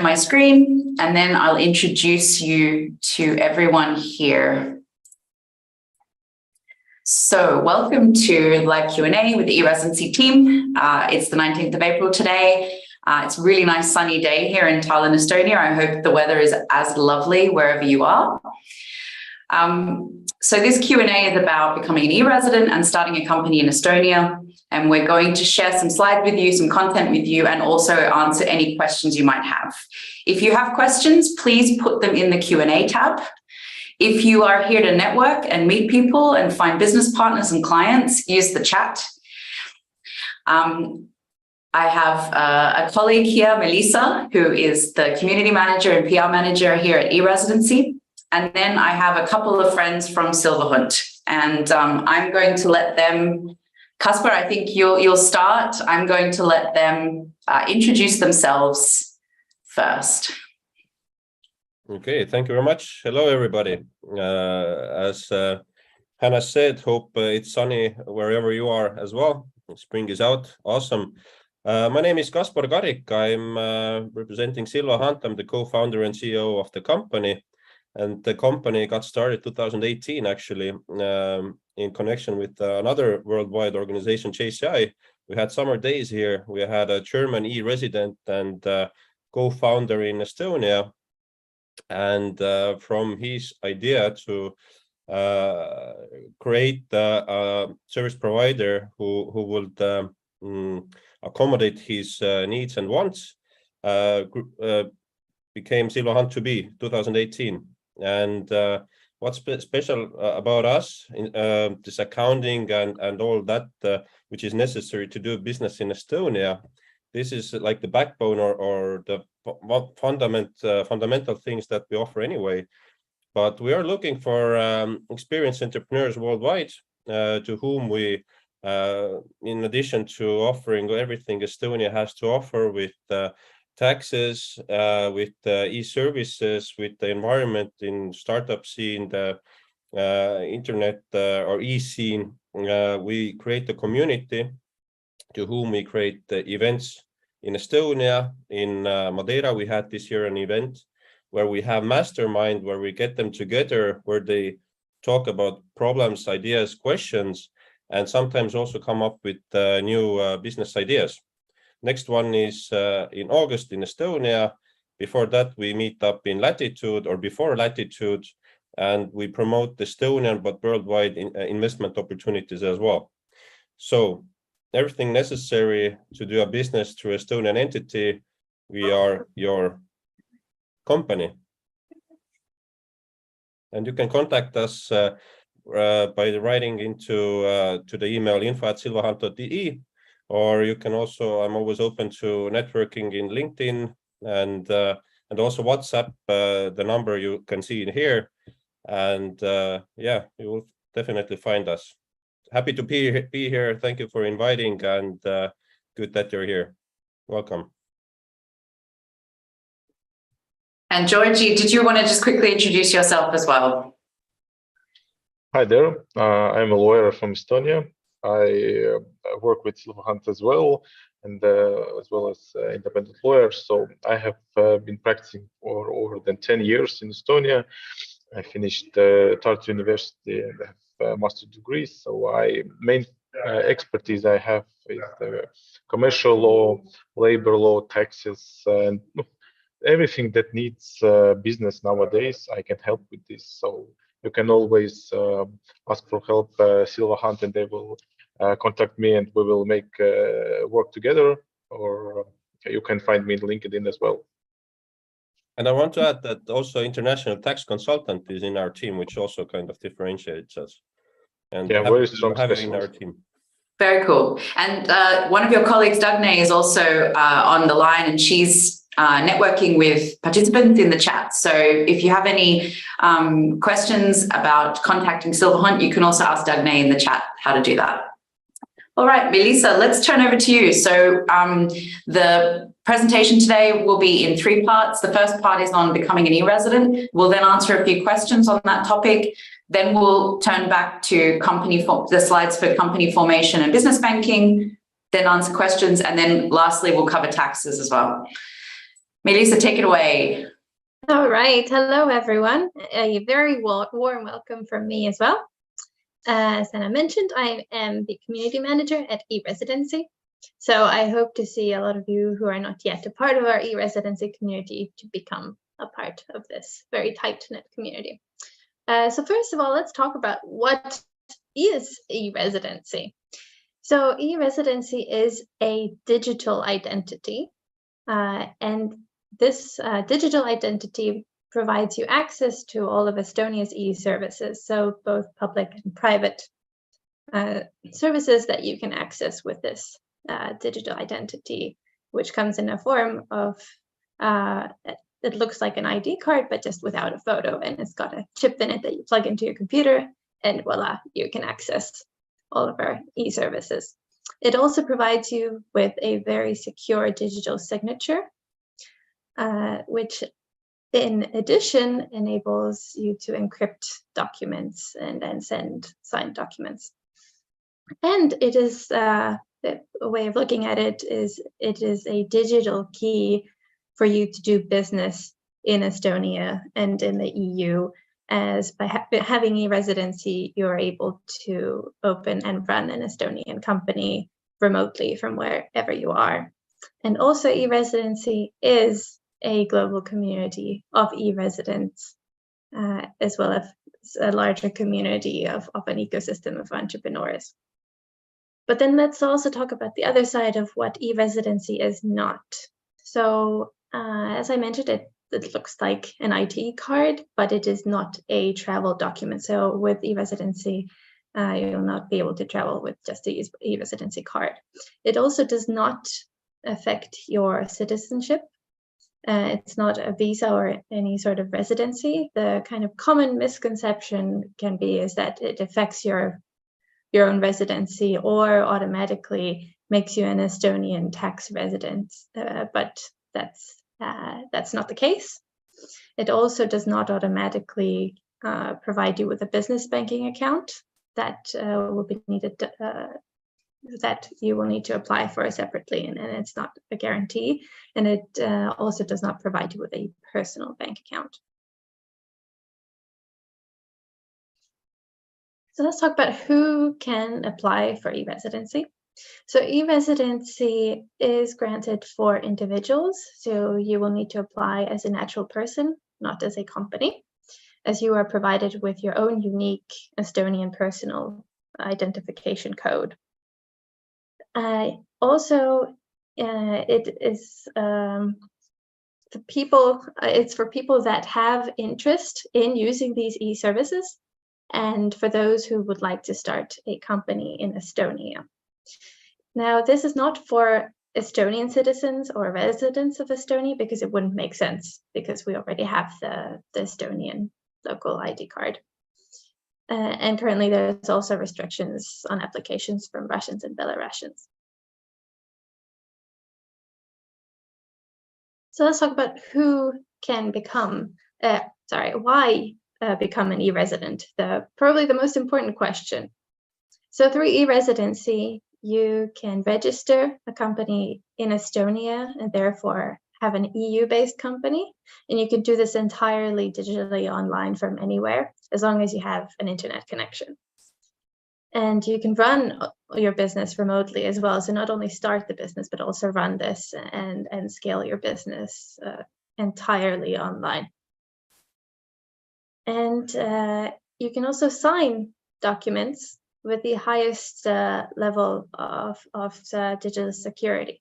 my screen, and then I'll introduce you to everyone here. So welcome to live Q&A with the e-Residency team. It's the 19th of April today. It's a really nice sunny day here in Tallinn, Estonia. I hope the weather is as lovely wherever you are. So this Q&A is about becoming an e-resident and starting a company in Estonia. And we're going to share some slides with you, some content with you, and also answer any questions you might have. If you have questions, please put them in the Q&A tab. If you are here to network and meet people and find business partners and clients, use the chat. I have a colleague here, Melissa, who is the community manager and PR manager here at e-Residency. And then I have a couple of friends from Silva Hunt. And I'm going to let them, Kasper, I think you'll start. I'm going to let them introduce themselves first. Okay, thank you very much. Hello, everybody. As Hannah said, hope it's sunny wherever you are as well. Spring is out. Awesome. My name is Kasper Karik. I'm representing Silva Hunt. I'm the co-founder and CEO of the company. And the company got started 2018, actually, in connection with another worldwide organization, JCI. We had summer days here. We had a German e-resident and co-founder in Estonia. And from his idea to create a service provider who would accommodate his needs and wants, became Silva Hunt to be 2018. And what's special about us, this accounting and all that, which is necessary to do business in Estonia, this is like the backbone or the fundamental things that we offer anyway. But we are looking for experienced entrepreneurs worldwide to whom we, in addition to offering everything Estonia has to offer with taxes, with e-services, with the environment in startup scene, the internet or e-scene, we create a community to whom we create the events in Estonia. In Madeira, we had this year an event where we have mastermind, where we get them together, where they talk about problems, ideas, questions, and sometimes also come up with new business ideas. Next one is in August in Estonia. Before that, we meet up in Latitude or before Latitude, and we promote Estonian but worldwide investment opportunities as well. So everything necessary to do a business through Estonian entity, we are your company. And you can contact us by writing into to the email info@silvahunt.ee. Or you can also, I'm always open to networking in LinkedIn and also WhatsApp, the number you can see in here. And yeah, you will definitely find us. Happy to be here. Thank you for inviting, and good that you're here. Welcome. And Georgie, did you want to just quickly introduce yourself as well? Hi there. I'm a lawyer from Estonia. I work with Silva Hunt as well, and as well as independent lawyer. So I have been practicing for over than 10 years in Estonia. I finished Tartu University and have a master's degree. So main expertise I have is commercial law, labor law, taxes, and everything that needs business nowadays. I can help with this. So you can always ask for help, Silva Hunt, and they will contact me, and we will make work together. Or you can find me in LinkedIn as well. And I want to add that also international tax consultant is in our team, which also kind of differentiates us. And yeah, very strong in our team. Very cool. And one of your colleagues, Dagne, is also on the line, and she's networking with participants in the chat. So if you have any questions about contacting Silva Hunt, you can also ask Dagne in the chat how to do that. All right, Melissa, let's turn over to you. So the presentation today will be in 3 parts. The first part is on becoming an e-resident. We'll then answer a few questions on that topic. Then we'll turn back to the slides for company formation and business banking, then answer questions, and then lastly, we'll cover taxes as well. Melissa, take it away. All right. Hello, everyone. A very warm welcome from me as well. As Anna mentioned, I am the community manager at e-Residency. So I hope to see a lot of you who are not yet a part of our e-Residency community to become a part of this very tight-knit community. So first of all, let's talk about what is e-Residency. So e-Residency is a digital identity, and this digital identity provides you access to all of Estonia's e-services, so both public and private services that you can access with this digital identity, which comes in a form of, it looks like an ID card, but just without a photo, and it's got a chip in it that you plug into your computer, and voila, you can access all of our e-services. It also provides you with a very secure digital signature, which in addition enables you to encrypt documents and then send signed documents. And it is, a way of looking at it is a digital key for you to do business in Estonia and in the EU, as by having e-Residency, you're able to open and run an Estonian company remotely from wherever you are. And also e-Residency is a global community of e-residents, as well as a larger community of an ecosystem of entrepreneurs. But then let's also talk about the other side of what e-Residency is not. So as I mentioned, it looks like an ID card, but it is not a travel document. So with e-Residency, you'll not be able to travel with just the e-Residency card. It also does not affect your citizenship. It's not a visa or any sort of residency. The kind of common misconception can be is that it affects your own residency or automatically makes you an Estonian tax resident, but that's not the case. It also does not automatically provide you with a business banking account that will be needed, that you will need to apply for separately, and it's not a guarantee. And it also does not provide you with a personal bank account. So let's talk about who can apply for e-Residency. So e-Residency is granted for individuals. So you will need to apply as a natural person, not as a company, as you are provided with your own unique Estonian personal identification code. Also, it is it's for people that have interest in using these e-services, and for those who would like to start a company in Estonia. Now, this is not for Estonian citizens or residents of Estonia, because it wouldn't make sense, because we already have the Estonian local ID card. And currently there's also restrictions on applications from Russians and Belarusians. So let's talk about who can become, why become an e-resident, probably the most important question. So through e-Residency, you can register a company in Estonia and therefore have an EU-based company, and you can do this entirely digitally online from anywhere, as long as you have an internet connection. And you can run your business remotely as well. So not only start the business, but also run this and scale your business entirely online. And you can also sign documents with the highest level of digital security.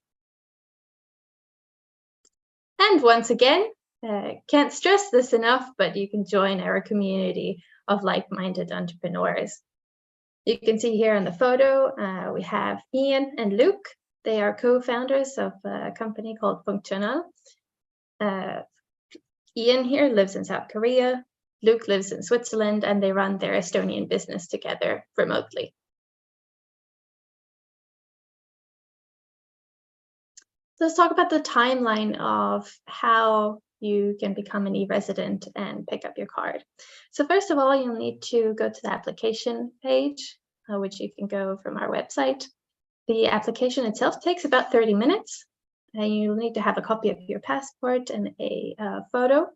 And once again, can't stress this enough, but you can join our community of like-minded entrepreneurs. You can see here in the photo, we have Ian and Luke. They are co-founders of a company called Functional. Ian here lives in South Korea. Luke lives in Switzerland, and they run their Estonian business together remotely. Let's talk about the timeline of how you can become an e-resident and pick up your card. So first of all, you'll need to go to the application page, which you can go from our website. The application itself takes about 30 minutes. you'll need to have a copy of your passport and a photo.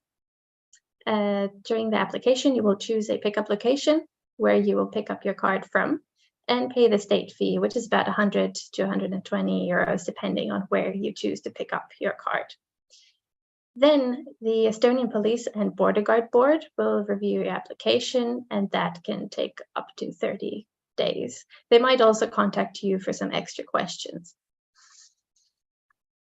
During the application, you will choose a pickup location where you will pick up your card from and pay the state fee, which is about 100 to 120 euros, depending on where you choose to pick up your card. Then the Estonian Police and Border Guard Board will review your application, and that can take up to 30 days. They might also contact you for some extra questions.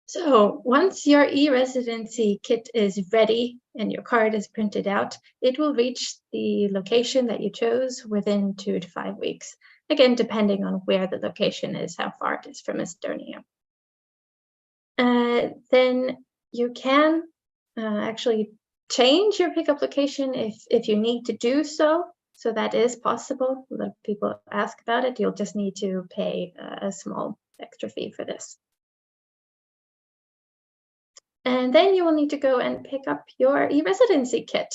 So once your e-residency kit is ready and your card is printed out, it will reach the location that you chose within 2 to 5 weeks. Again, depending on where the location is, how far it is from Estonia. Then you can actually change your pickup location if you need to do so. So that is possible. A lot of people ask about it. You'll just need to pay a small extra fee for this. And then you will need to go and pick up your e-residency kit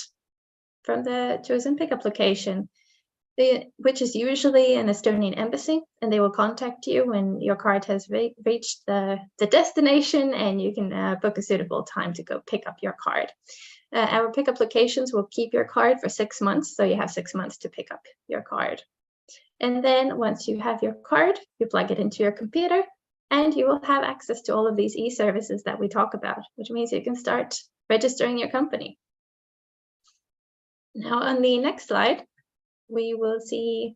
from the chosen pickup location, which is usually an Estonian embassy, and they will contact you when your card has reached the destination, and you can book a suitable time to go pick up your card. Our pickup locations will keep your card for 6 months, so you have 6 months to pick up your card. And then once you have your card, you plug it into your computer, and you will have access to all of these e-services that we talk about, which means you can start registering your company. Now on the next slide, we will see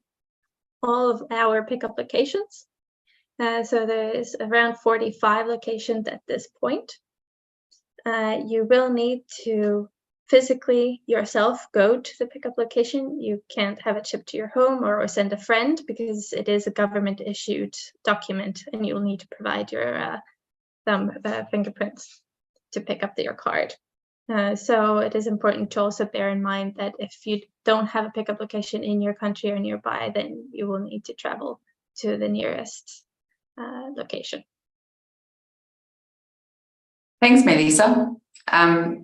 all of our pickup locations. So there's around 45 locations at this point. You will need to physically yourself go to the pickup location. You can't have it shipped to your home or send a friend, because it is a government issued document and you'll need to provide your thumb fingerprints to pick up your card. So it is important to also bear in mind that if you don't have a pickup location in your country or nearby, then you will need to travel to the nearest location. Thanks, Melissa.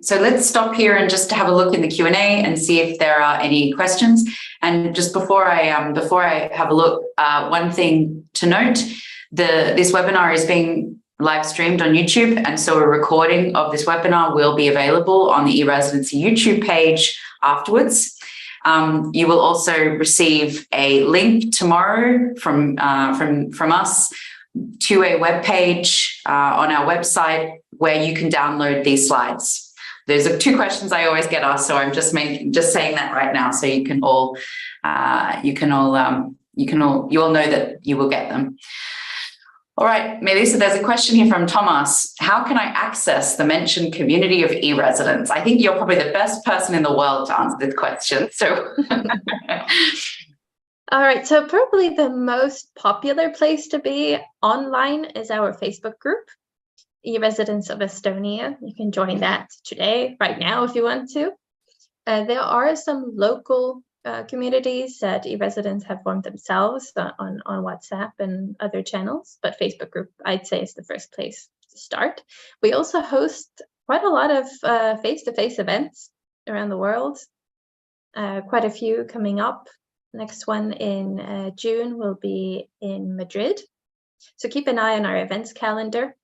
So let's stop here and just have a look in the Q&A and see if there are any questions. And just before I have a look, one thing to note, this webinar is being live streamed on YouTube, and so a recording of this webinar will be available on the eResidency YouTube page afterwards. You will also receive a link tomorrow from us to a web page on our website where you can download these slides. Those are 2 questions I always get asked, so I'm just saying that right now, so you all know that you will get them. All right, Melissa, there's a question here from Thomas. How can I access the mentioned community of e-residents? I think you're probably the best person in the world to answer this question. So, all right, so probably the most popular place to be online is our Facebook group, e-Residents of Estonia. You can join that today, right now, if you want to. There are some local communities that e-residents have formed themselves on WhatsApp and other channels, but Facebook group, I'd say, is the first place to start. We also host quite a lot of face-to-face events around the world, quite a few coming up. Next one in June will be in Madrid. So keep an eye on our events calendar.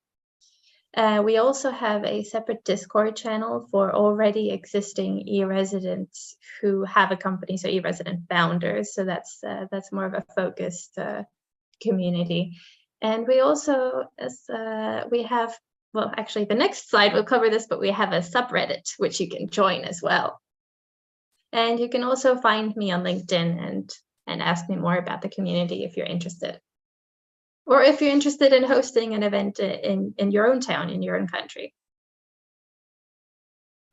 We also have a separate Discord channel for already existing e-residents who have a company, so e-resident founders. So that's more of a focused community. And we also, we have, well, actually the next slide will cover this, but we have a subreddit which you can join as well. And you can also find me on LinkedIn and ask me more about the community if you're interested. Or if you're interested in hosting an event in your own town, in your own country.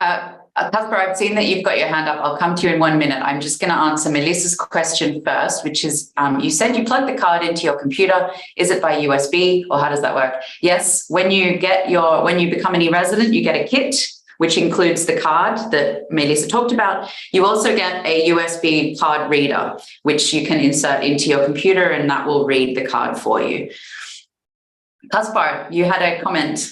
Caspar, I've seen that you've got your hand up. I'll come to you in 1 minute. I'm just going to answer Melissa's question first, which is, you said you plug the card into your computer. Is it by USB, or how does that work? Yes, when you become an e-resident, you get a kit, which includes the card that Melissa talked about. You also get a USB card reader, which you can insert into your computer, and that will read the card for you. Caspar, you had a comment.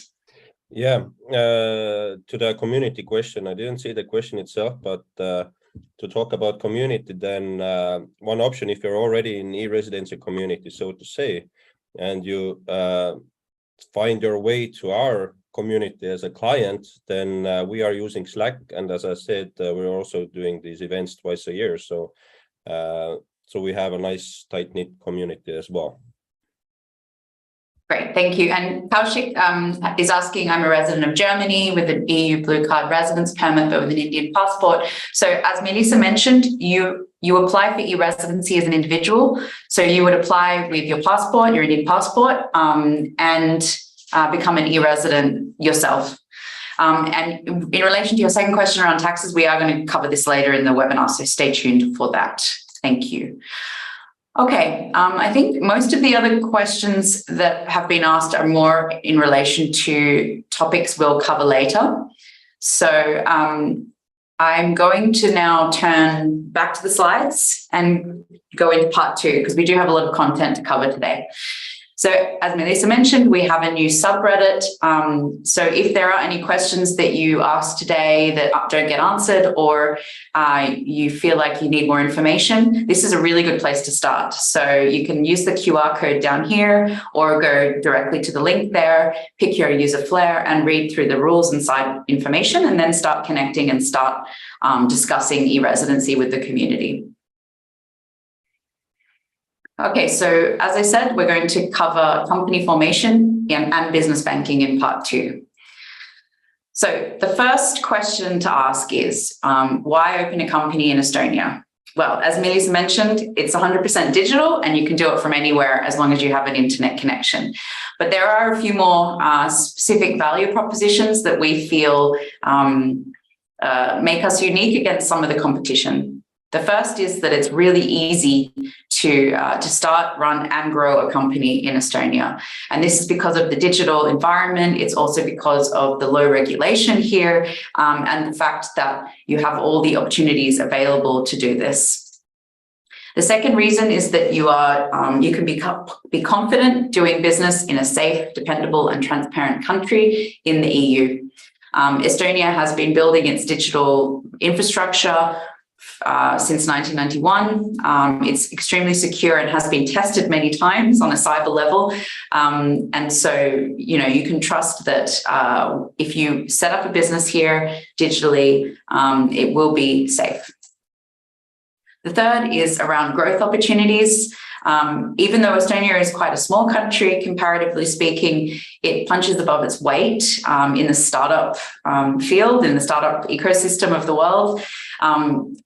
Yeah, to the community question, I didn't see the question itself, but to talk about community, then one option, if you're already in e-residency community, so to say, and you find your way to our community as a client, then we are using Slack. And as I said, we're also doing these events twice a year. So we have a nice tight-knit community as well. Great, thank you. And Kaushik is asking, I'm a resident of Germany with an EU blue card residence permit, but with an Indian passport. So as Melissa mentioned, you apply for e-residency as an individual. So you would apply with your passport, your Indian passport, and become an e-resident yourself. And in relation to your second question around taxes, we are going to cover this later in the webinar, so stay tuned for that. Thank you. Okay, I think most of the other questions that have been asked are more in relation to topics we'll cover later. So I'm going to now turn back to the slides and go into part 2, because we do have a lot of content to cover today. So as Melissa mentioned, we have a new subreddit. So if there are any questions that you asked today that don't get answered, or you feel like you need more information, this is a really good place to start. So you can use the QR code down here or go directly to the link there, pick your user flare and read through the rules and site information, and then start connecting and start discussing e-residency with the community. Okay, so as I said, we're going to cover company formation and business banking in part 2. So the first question to ask is, why open a company in Estonia? Well, as Melissa mentioned, it's 100% digital and you can do it from anywhere as long as you have an internet connection. But there are a few more specific value propositions that we feel make us unique against some of the competition. The first is that it's really easy to start, run and grow a company in Estonia. And this is because of the digital environment. It's also because of the low regulation here and the fact that you have all the opportunities available to do this. The second reason is that you can be confident doing business in a safe, dependable and transparent country in the EU. Estonia has been building its digital infrastructure since 1991. It's extremely secure and has been tested many times on a cyber level. And so, you can trust that if you set up a business here digitally, it will be safe. The third is around growth opportunities. Even though Estonia is quite a small country, comparatively speaking, it punches above its weight in the startup field, in the startup ecosystem of the world.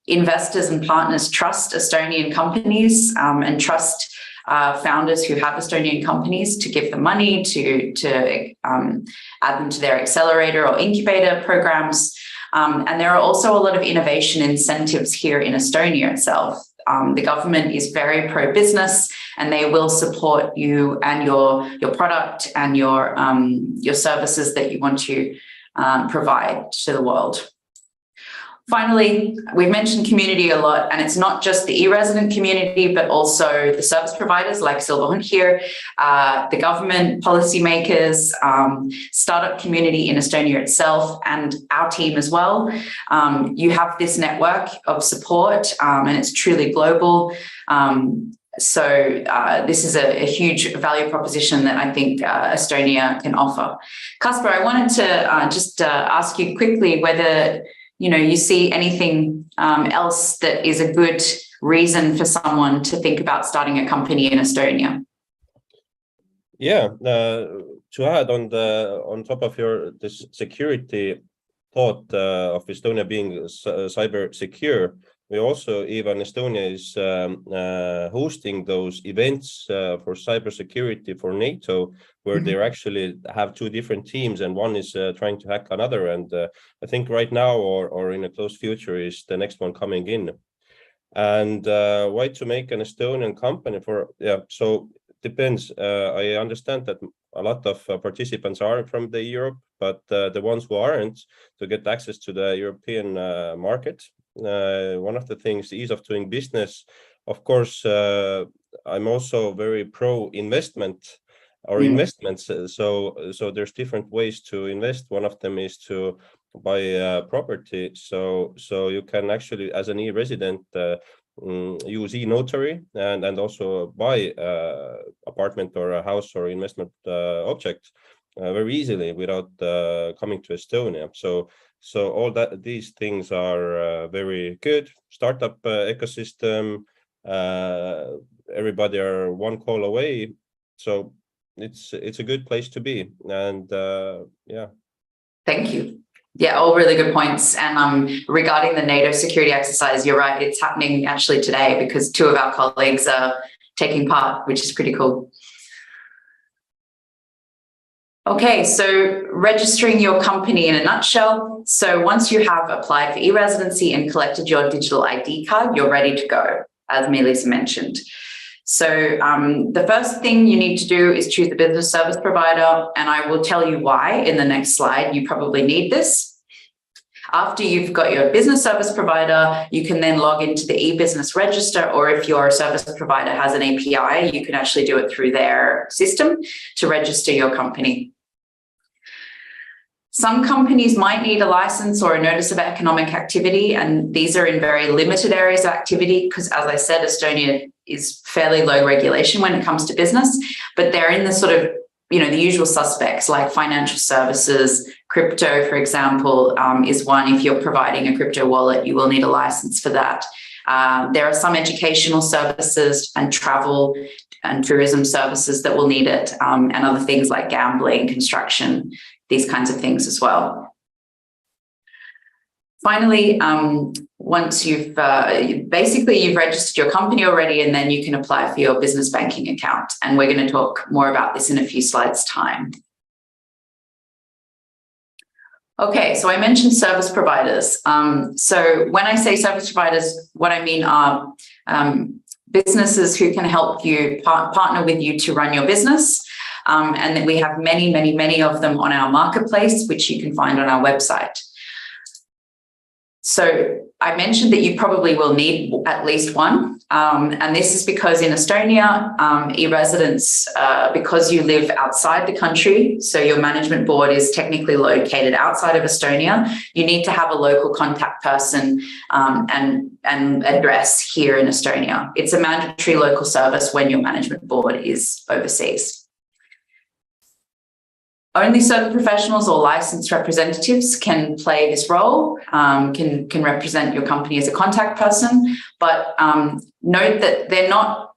Investors and partners trust Estonian companies and trust founders who have Estonian companies to give them money, to add them to their accelerator or incubator programs. And there are also a lot of innovation incentives here in Estonia itself. The government is very pro-business and they will support you and your product and your services that you want to provide to the world. Finally, we've mentioned community a lot, and it's not just the e-resident community, but also the service providers like Silva Hunt here, the government, policymakers, startup community in Estonia itself, and our team as well. You have this network of support, and it's truly global. So this is a huge value proposition that I think Estonia can offer. Kasper, I wanted to just ask you quickly whether you see anything else that is a good reason for someone to think about starting a company in Estonia. Yeah, to add on top of this security thought of Estonia being cyber secure, we also, even Estonia is hosting those events for cybersecurity for NATO, where they actually have two different teams, and one is trying to hack another. And I think right now, or in a close future, is the next one coming in. And why to make an Estonian company for? Yeah, so depends. I understand that a lot of participants are from the Europe, but the ones who aren't, to get access to the European market. One of the things, ease of doing business. Of course, I'm also very pro investment or investments. So there's different ways to invest. One of them is to buy property. So you can actually, as an e-resident, use e-notary and also buy apartment or a house or investment object very easily without coming to Estonia. So all these things are very good. Startup ecosystem, everybody are one call away. So it's a good place to be. And yeah. Thank you. Yeah, all really good points. And regarding the NATO security exercise, you're right. It's happening actually today because 2 of our colleagues are taking part, which is pretty cool. Okay, so registering your company in a nutshell. So once you have applied for e-residency and collected your digital ID card, you're ready to go, as Melissa mentioned. So the first thing you need to do is choose the business service provider, and I will tell you why in the next slide. You probably need this. After you've got your business service provider, you can then log into the e-business register, or if your service provider has an API, you can actually do it through their system to register your company. Some companies might need a license or a notice of economic activity, and these are in very limited areas of activity because, as I said, Estonia is fairly low regulation when it comes to business, but they're in the sort of, you know, the usual suspects like financial services. Crypto, for example, is one. If you're providing a crypto wallet, you will need a license for that. There are some educational services and travel and tourism services that will need it, and other things like gambling, construction, these kinds of things as well. Finally, once you've you've registered your company already, and then you can apply for your business banking account. And we're going to talk more about this in a few slides' time. Okay, so I mentioned service providers. So when I say service providers, what I mean are businesses who can help you partner with you to run your business. And then we have many of them on our marketplace, which you can find on our website. So I mentioned that you probably will need at least one. And this is because in Estonia, e-residents, because you live outside the country, so your management board is technically located outside of Estonia, you need to have a local contact person and address here in Estonia. It's a mandatory local service when your management board is overseas. Only certain professionals or licensed representatives can play this role, can represent your company as a contact person, but note that they're not,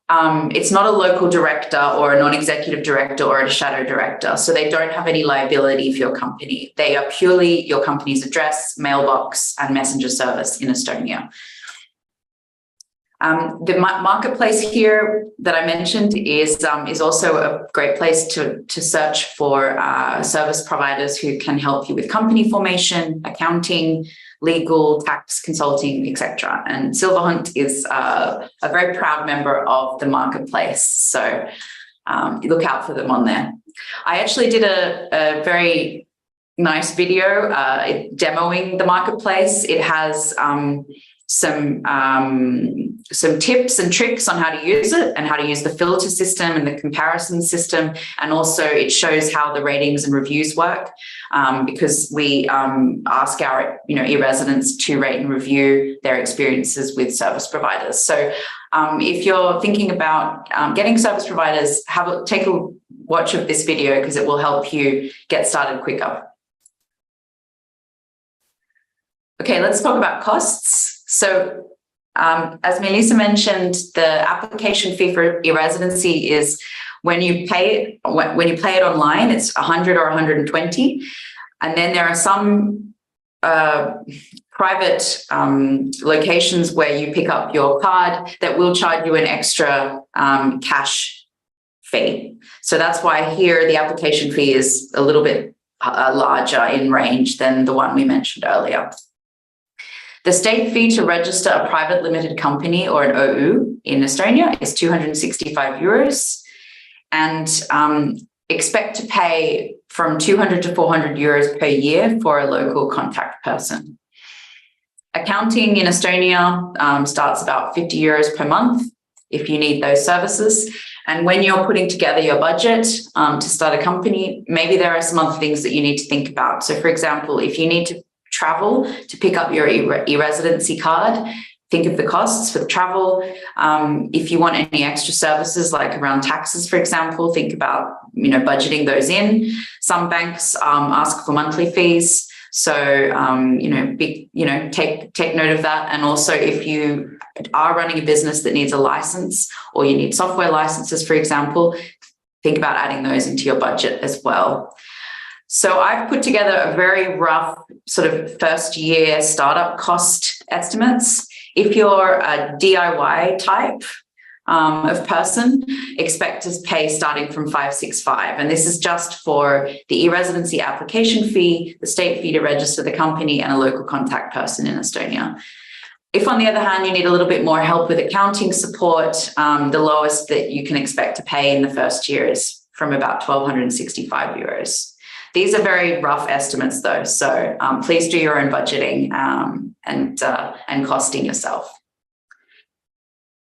it's not a local director or a non-executive director or a shadow director, so they don't have any liability for your company. They are purely your company's address, mailbox, and messenger service in Estonia. The marketplace here that I mentioned is also a great place to search for service providers who can help you with company formation, accounting, legal, tax, consulting, etc. And Silva Hunt is a very proud member of the marketplace, so look out for them on there. I actually did a very nice video demoing the marketplace. It has some tips and tricks on how to use it and how to use the filter system and the comparison system. And also it shows how the ratings and reviews work, because we ask our e-residents to rate and review their experiences with service providers. So if you're thinking about getting service providers, take a watch of this video because it will help you get started quicker. Okay, let's talk about costs. So as Melissa mentioned, the application fee for e-residency is when you pay it online, it's 100 or 120. And then there are some private locations where you pick up your card that will charge you an extra cash fee. So that's why here the application fee is a little bit larger in range than the one we mentioned earlier. The state fee to register a private limited company or an OU in Estonia is 265 euros, and expect to pay from 200 to 400 euros per year for a local contact person. Accounting in Estonia starts about 50 euros per month if you need those services. And when you're putting together your budget to start a company, maybe there are some other things that you need to think about. So for example, if you need to travel to pick up your e-residency card, think of the costs for the travel. If you want any extra services like around taxes, for example, think about budgeting those in. Some banks ask for monthly fees, so take note of that. And also, if you are running a business that needs a license or you need software licenses, for example, think about adding those into your budget as well. So I've put together a very rough sort of first year startup cost estimates. If you're a DIY type of person, expect to pay starting from 565. And this is just for the e-residency application fee, the state fee to register the company, and a local contact person in Estonia. If, on the other hand, you need a little bit more help with accounting support, the lowest that you can expect to pay in the first year is from about 1,265 euros. These are very rough estimates, though, so please do your own budgeting and costing yourself.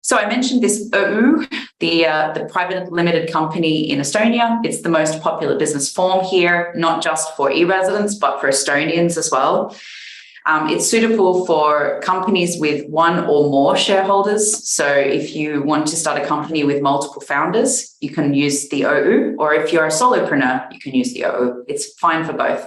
So I mentioned this OÜ, the private limited company in Estonia. It's the most popular business form here, not just for e-residents, but for Estonians as well. It's suitable for companies with one or more shareholders. So if you want to start a company with multiple founders, you can use the OÜ, or if you're a solopreneur, you can use the OÜ. It's fine for both.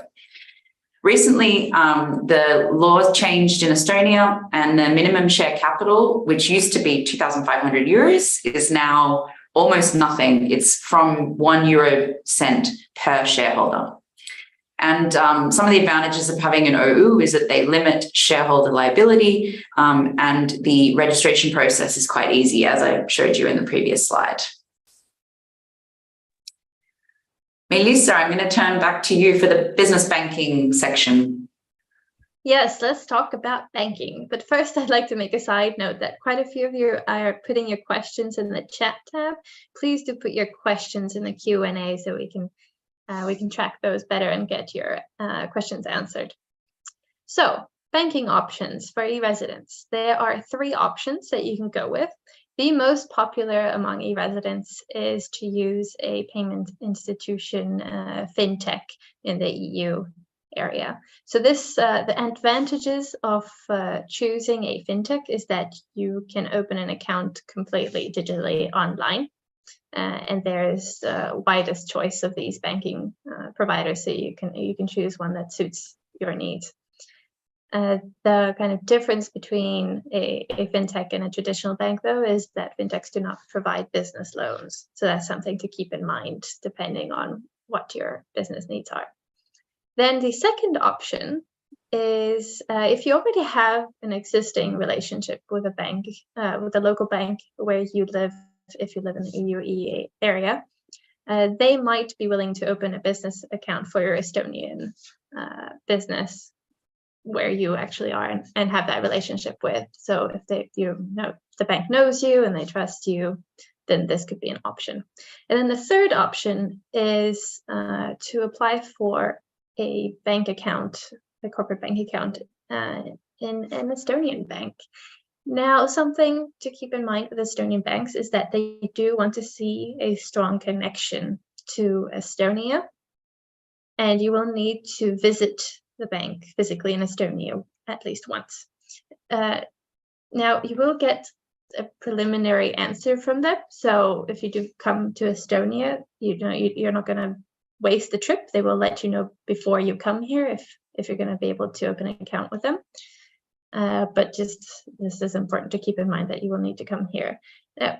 Recently, the laws changed in Estonia, and the minimum share capital, which used to be 2,500 euros, is now almost nothing. It's from 1 euro cent per shareholder. And some of the advantages of having an OÜ is that they limit shareholder liability, and the registration process is quite easy, as I showed you in the previous slide. Melissa, I'm going to turn back to you for the business banking section. Yes, let's talk about banking. But first, I'd like to make a side note that quite a few of you are putting your questions in the chat tab. Please do put your questions in the Q&A so we can track those better and get your questions answered. So, banking options for e-residents. There are 3 options that you can go with. The most popular among e-residents is to use a payment institution, fintech in the EU area. So this, the advantages of choosing a fintech is that you can open an account completely digitally online. And there's the widest choice of these banking providers, so you can choose one that suits your needs. The kind of difference between a fintech and a traditional bank, though, is that fintechs do not provide business loans. So that's something to keep in mind, depending on what your business needs are. Then the second option is if you already have an existing relationship with a bank, with a local bank where you live, if you live in the EU area, they might be willing to open a business account for your Estonian business where you actually are and have that relationship with. So if the bank knows you and they trust you, then this could be an option. And then the third option is to apply for a bank account, a corporate bank account in an Estonian bank. Now, something to keep in mind with Estonian banks is that they do want to see a strong connection to Estonia, and you will need to visit the bank physically in Estonia at least once. Now, you will get a preliminary answer from them. So if you do come to Estonia, you're not going to waste the trip. They will let you know before you come here if you're going to be able to open an account with them. But just this is important to keep in mind that you will need to come here.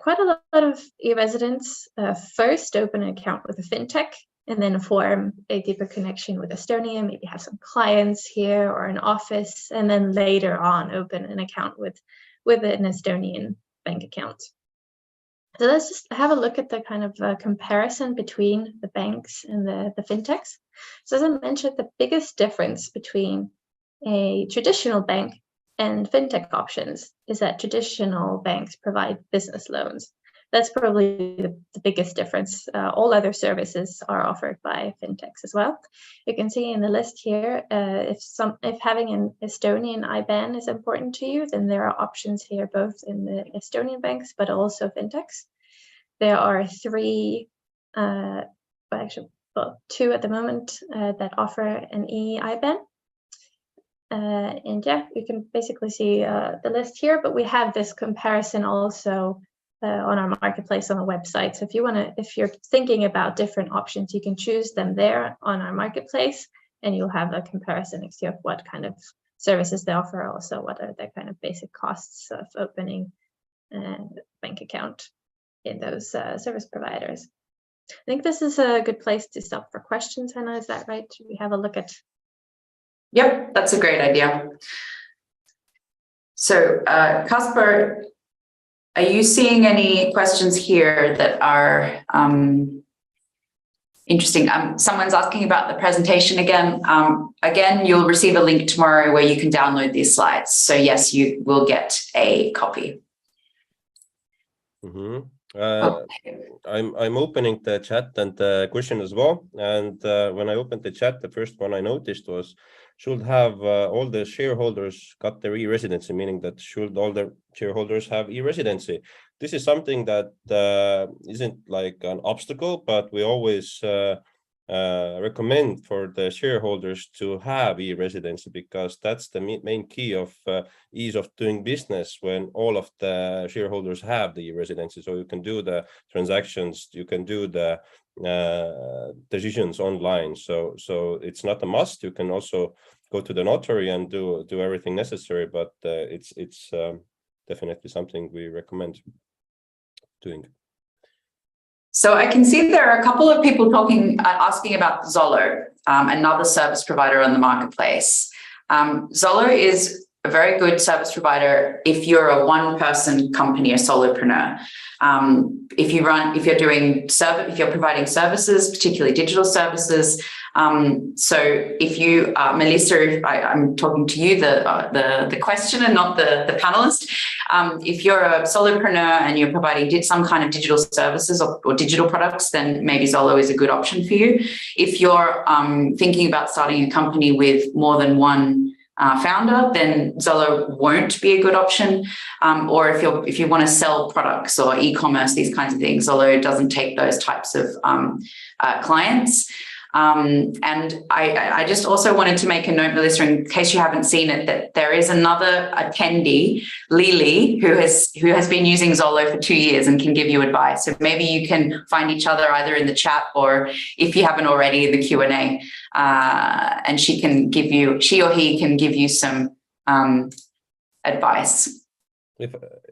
Quite a lot of e-residents first open an account with a fintech and then form a deeper connection with Estonia, maybe have some clients here or an office, and then later on open an account with an Estonian bank account. So let's just have a look at the kind of comparison between the banks and the fintechs. So as I mentioned, the biggest difference between a traditional bank and fintech options is that traditional banks provide business loans. That's probably the biggest difference. All other services are offered by fintechs as well. You can see in the list here, if having an Estonian IBAN is important to you, then there are options here both in the Estonian banks, but also fintechs. There are 3, two at the moment that offer an e-IBAN. And yeah, you can basically see the list here, but we have this comparison also on our marketplace on the website. So if you're thinking about different options, you can choose them there on our marketplace, and you'll have a comparison next to you of what kind of services they offer, also what are their kind of basic costs of opening a bank account in those service providers. I think this is a good place to stop for questions, Hannah, is that right? Should we have a look at? Yep, that's a great idea. So, Kasper, are you seeing any questions here that are interesting? Someone's asking about the presentation again. Again, you'll receive a link tomorrow where you can download these slides. So yes, you will get a copy. Mm-hmm. I'm opening the chat and the question as well. And when I opened the chat, the first one I noticed was, should have all the shareholders got their e-residency, meaning that should all the shareholders have e-residency? This is something that isn't like an obstacle, but we always recommend for the shareholders to have e-residency, because that's the main key of ease of doing business when all of the shareholders have the e-residency. So you can do the transactions, you can do the decisions online. So it's not a must. You can also go to the notary and do everything necessary, but it's definitely something we recommend doing. So I can see there are a couple of people asking about Zolo, another service provider on the marketplace. Zolo is a very good service provider if you're a one-person company, a solopreneur. If you're providing services, particularly digital services. So if you, Melissa, I'm talking to you, the questioner, not the panelist. If you're a solopreneur and you're providing some kind of digital services or digital products, then maybe Zolo is a good option for you. If you're thinking about starting a company with more than one founder, then Zolo won't be a good option. Or if you want to sell products or e-commerce, these kinds of things, Zolo doesn't take those types of clients. And I just also wanted to make a note, Melissa, in case you haven't seen it, that there is another attendee, Lily, who has been using Zolo for 2 years and can give you advice. So maybe you can find each other either in the chat or, if you haven't already, in the Q&A, and she or he can give you some advice.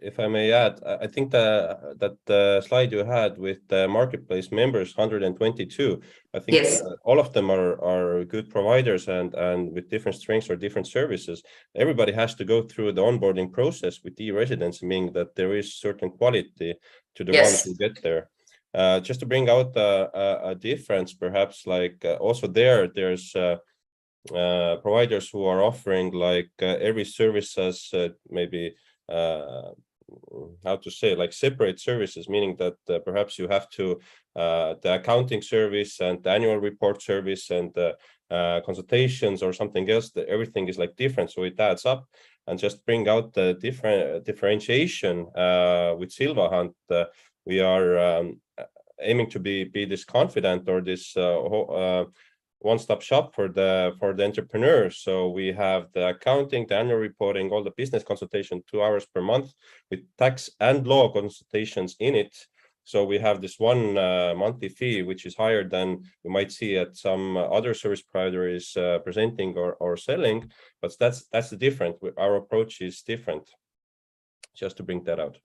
If I may add, I think that the slide you had with the marketplace members, 122, I think yes. All of them are good providers and with different strengths or different services. Everybody has to go through the onboarding process with e-residency, meaning that there is certain quality to the yes. ones who get there. Just to bring out a difference, perhaps, like also there's providers who are offering like every service as maybe how to say, like separate services, meaning that perhaps you have to the accounting service and the annual report service and consultations or something else, that everything is like different, so it adds up. And just bring out the differentiation with Silva Hunt, we are aiming to be this confident or this one-stop shop for the entrepreneurs. So we have the accounting, the annual reporting, all the business consultation, 2 hours per month with tax and law consultations in it. So we have this one monthly fee, which is higher than you might see at some other service providers presenting or selling. But that's the difference. Our approach is different. Just to bring that out.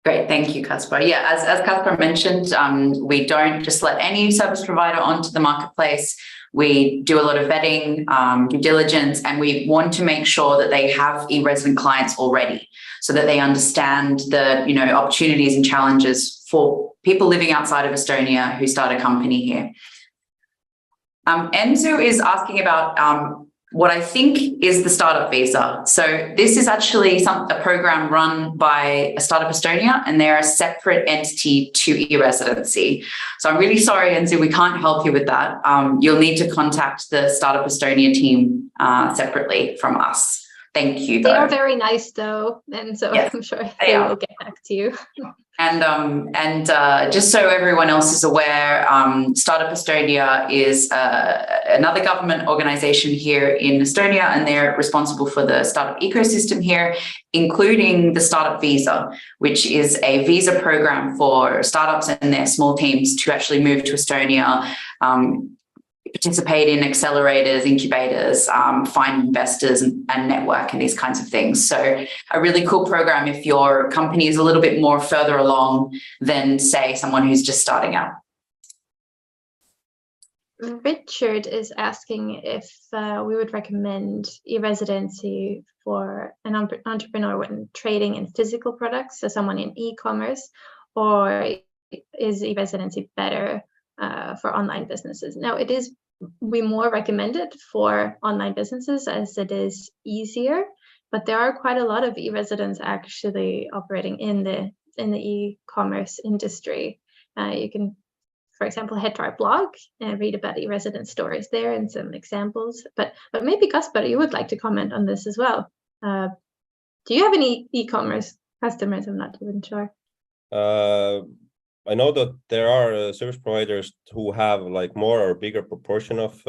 Great, thank you, Kasper. Yeah, as Kasper mentioned, we don't just let any service provider onto the marketplace. We do a lot of vetting, due diligence, and we want to make sure that they have e-resident clients already, so that they understand the opportunities and challenges for people living outside of Estonia who start a company here. Enzo is asking about what I think is the startup visa. So this is actually a program run by a Startup Estonia, and they're a separate entity to e-Residency. So I'm really sorry, Enzo, we can't help you with that. You'll need to contact the Startup Estonia team separately from us. Thank you, They though. are very nice, though, and so Yes, I'm sure they they are. will get back to you. And just so everyone else is aware, Startup Estonia is another government organization here in Estonia, and they're responsible for the startup ecosystem here, including the Startup Visa, which is a visa program for startups and their small teams to actually move to Estonia, participate in accelerators, incubators, find investors and network and these kinds of things. So a really cool program if your company is a little bit more further along than, say, someone who's just starting out. Richard is asking if we would recommend e-residency for an entrepreneur when trading in physical products, so someone in e-commerce, or is e-residency better for online businesses? Now, we more recommend it for online businesses as it is easier, but there are quite a lot of e-residents actually operating in the e-commerce industry. You can, for example, head to our blog and read about e-resident stories there and some examples. But maybe Kaspar, you would like to comment on this as well. Do you have any e-commerce customers? I'm not even sure. I know that there are service providers who have like more or bigger proportion of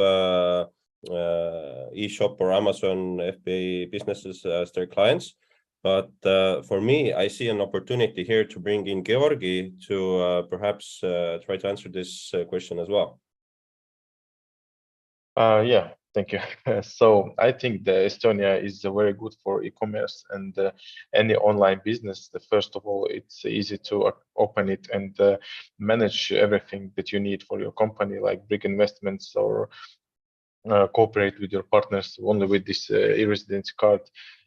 eShop or Amazon FBA businesses as their clients. But for me, I see an opportunity here to bring in Georgi to perhaps try to answer this question as well. Yeah, thank you. So I think the Estonia is very good for e-commerce and any online business. First of all, it's easy to open it and manage everything that you need for your company, like big investments or cooperate with your partners only with this e-residency card,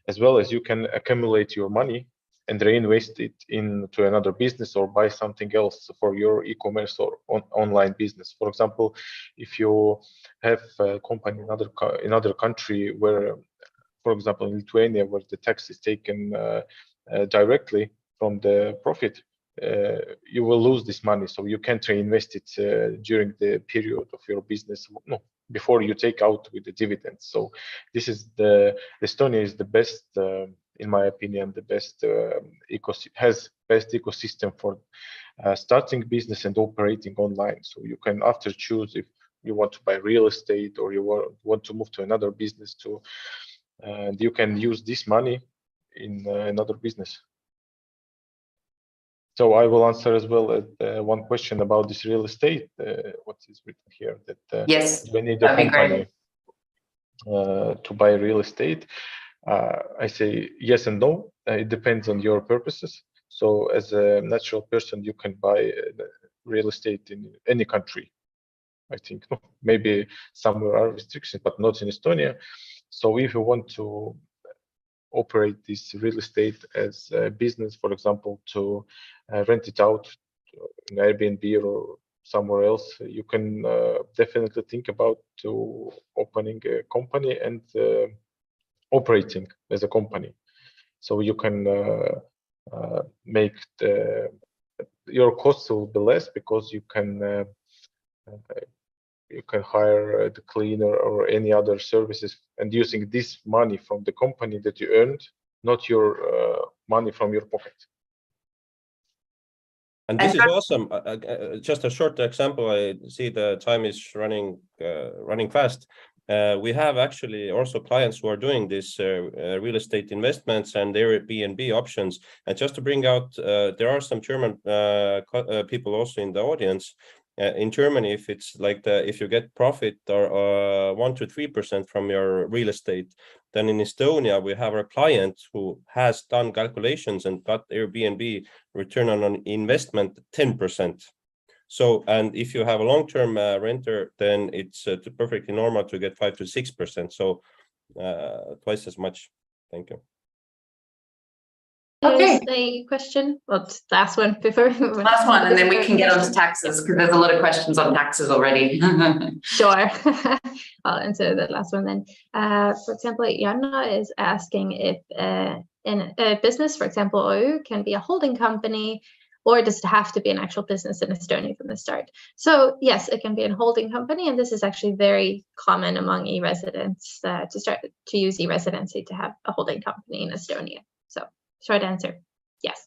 as well as you can accumulate your money and reinvest it into another business or buy something else for your e-commerce or online business. For example, if you have a company in another country where, for example, in Lithuania, where the tax is taken directly from the profit, you will lose this money. So you can't reinvest it during the period of your business, before you take out with the dividends. So this is Estonia is the best, in my opinion, the best has best ecosystem for starting business and operating online. So you can after choose if you want to buy real estate or you want to move to another business and you can use this money in another business. So I will answer as well one question about this real estate. What is written here that yes, we need a company to buy real estate. I say yes and no. It depends on your purposes. So as a natural person, you can buy real estate in any country. I think maybe somewhere are restrictions, but not in Estonia. So if you want to operate this real estate as a business, for example, to rent it out in Airbnb or somewhere else, you can definitely think about opening a company and operating as a company. So you can make your costs will be less because you can hire the cleaner or any other services and using this money from the company that you earned, not your money from your pocket. And this is awesome. Just a short example. I see the time is running fast. We have actually also clients who are doing this real estate investments and Airbnb options. And just to bring out, there are some German people also in the audience. In Germany, if it's like if you get profit or 1 to 3% from your real estate, then in Estonia we have a client who has done calculations and got Airbnb return on investment 10%. So, and if you have a long-term renter, then it's perfectly normal to get 5 to 6%. So twice as much. Thank you. Here's a question. Well, last one before we move on. Last one, and then we can get on to taxes because there's a lot of questions on taxes already. Sure. I'll answer the last one then. For example, Jana is asking if in a business, for example, OU can be a holding company or does it have to be an actual business in Estonia from the start? So yes, it can be a holding company, and this is actually very common among e-residents to use e-residency to have a holding company in Estonia. So short answer, yes.